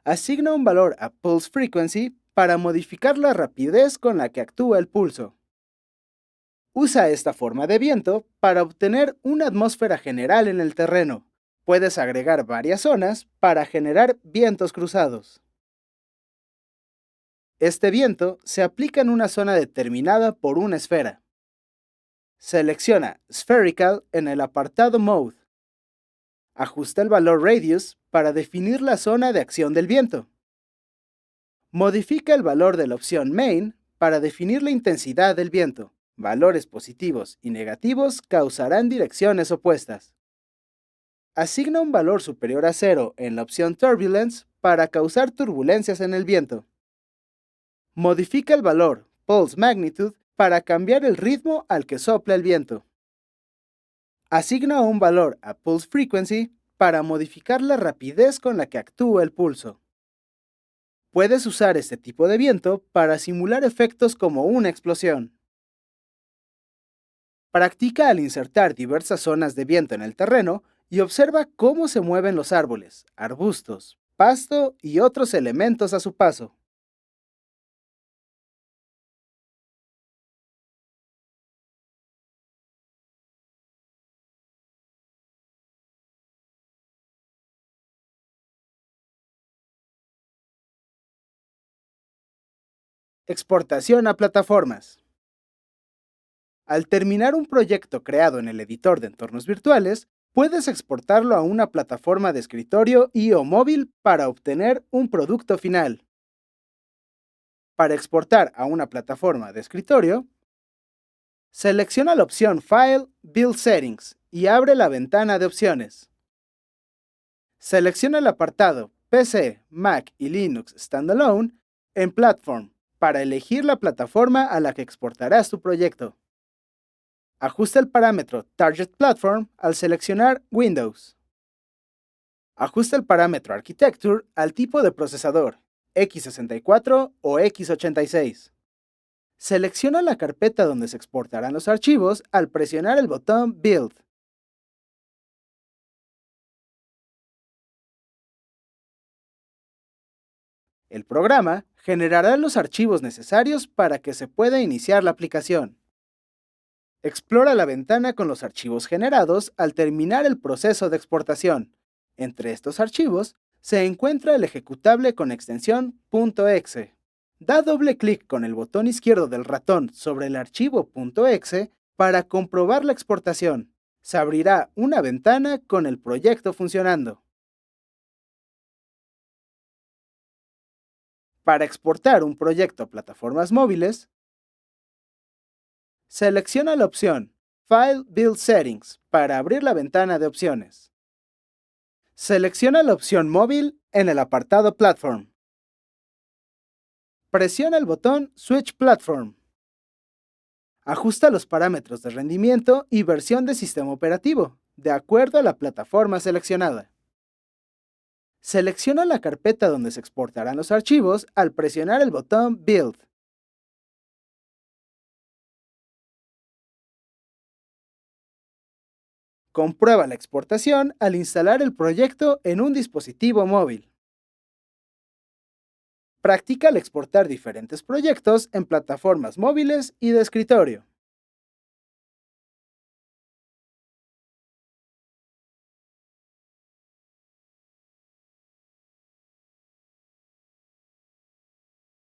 Asigna un valor a Pulse Frequency para modificar la rapidez con la que actúa el pulso. Usa esta forma de viento para obtener una atmósfera general en el terreno. Puedes agregar varias zonas para generar vientos cruzados. Este viento se aplica en una zona determinada por una esfera. Selecciona Spherical en el apartado Mode. Ajusta el valor Radius para definir la zona de acción del viento. Modifica el valor de la opción Main para definir la intensidad del viento. Valores positivos y negativos causarán direcciones opuestas. Asigna un valor superior a 0 en la opción Turbulence para causar turbulencias en el viento. Modifica el valor Pulse Magnitude para cambiar el ritmo al que sopla el viento. Asigna un valor a Pulse Frequency para modificar la rapidez con la que actúa el pulso. Puedes usar este tipo de viento para simular efectos como una explosión. Practica al insertar diversas zonas de viento en el terreno y observa cómo se mueven los árboles, arbustos, pasto y otros elementos a su paso. Exportación a plataformas. Al terminar un proyecto creado en el editor de entornos virtuales, puedes exportarlo a una plataforma de escritorio y o móvil para obtener un producto final. Para exportar a una plataforma de escritorio, selecciona la opción File, Build Settings y abre la ventana de opciones. Selecciona el apartado PC, Mac y Linux Standalone en Platform para elegir la plataforma a la que exportarás tu proyecto. Ajusta el parámetro Target Platform al seleccionar Windows. Ajusta el parámetro Architecture al tipo de procesador, x64 o x86. Selecciona la carpeta donde se exportarán los archivos al presionar el botón Build. El programa generará los archivos necesarios para que se pueda iniciar la aplicación. Explora la ventana con los archivos generados al terminar el proceso de exportación. Entre estos archivos se encuentra el ejecutable con extensión .exe. Da doble clic con el botón izquierdo del ratón sobre el archivo .exe para comprobar la exportación. Se abrirá una ventana con el proyecto funcionando. Para exportar un proyecto a plataformas móviles, selecciona la opción File Build Settings para abrir la ventana de opciones. Selecciona la opción móvil en el apartado Platform. Presiona el botón Switch Platform. Ajusta los parámetros de rendimiento y versión de sistema operativo, de acuerdo a la plataforma seleccionada. Selecciona la carpeta donde se exportarán los archivos al presionar el botón Build. Comprueba la exportación al instalar el proyecto en un dispositivo móvil. Practica al exportar diferentes proyectos en plataformas móviles y de escritorio.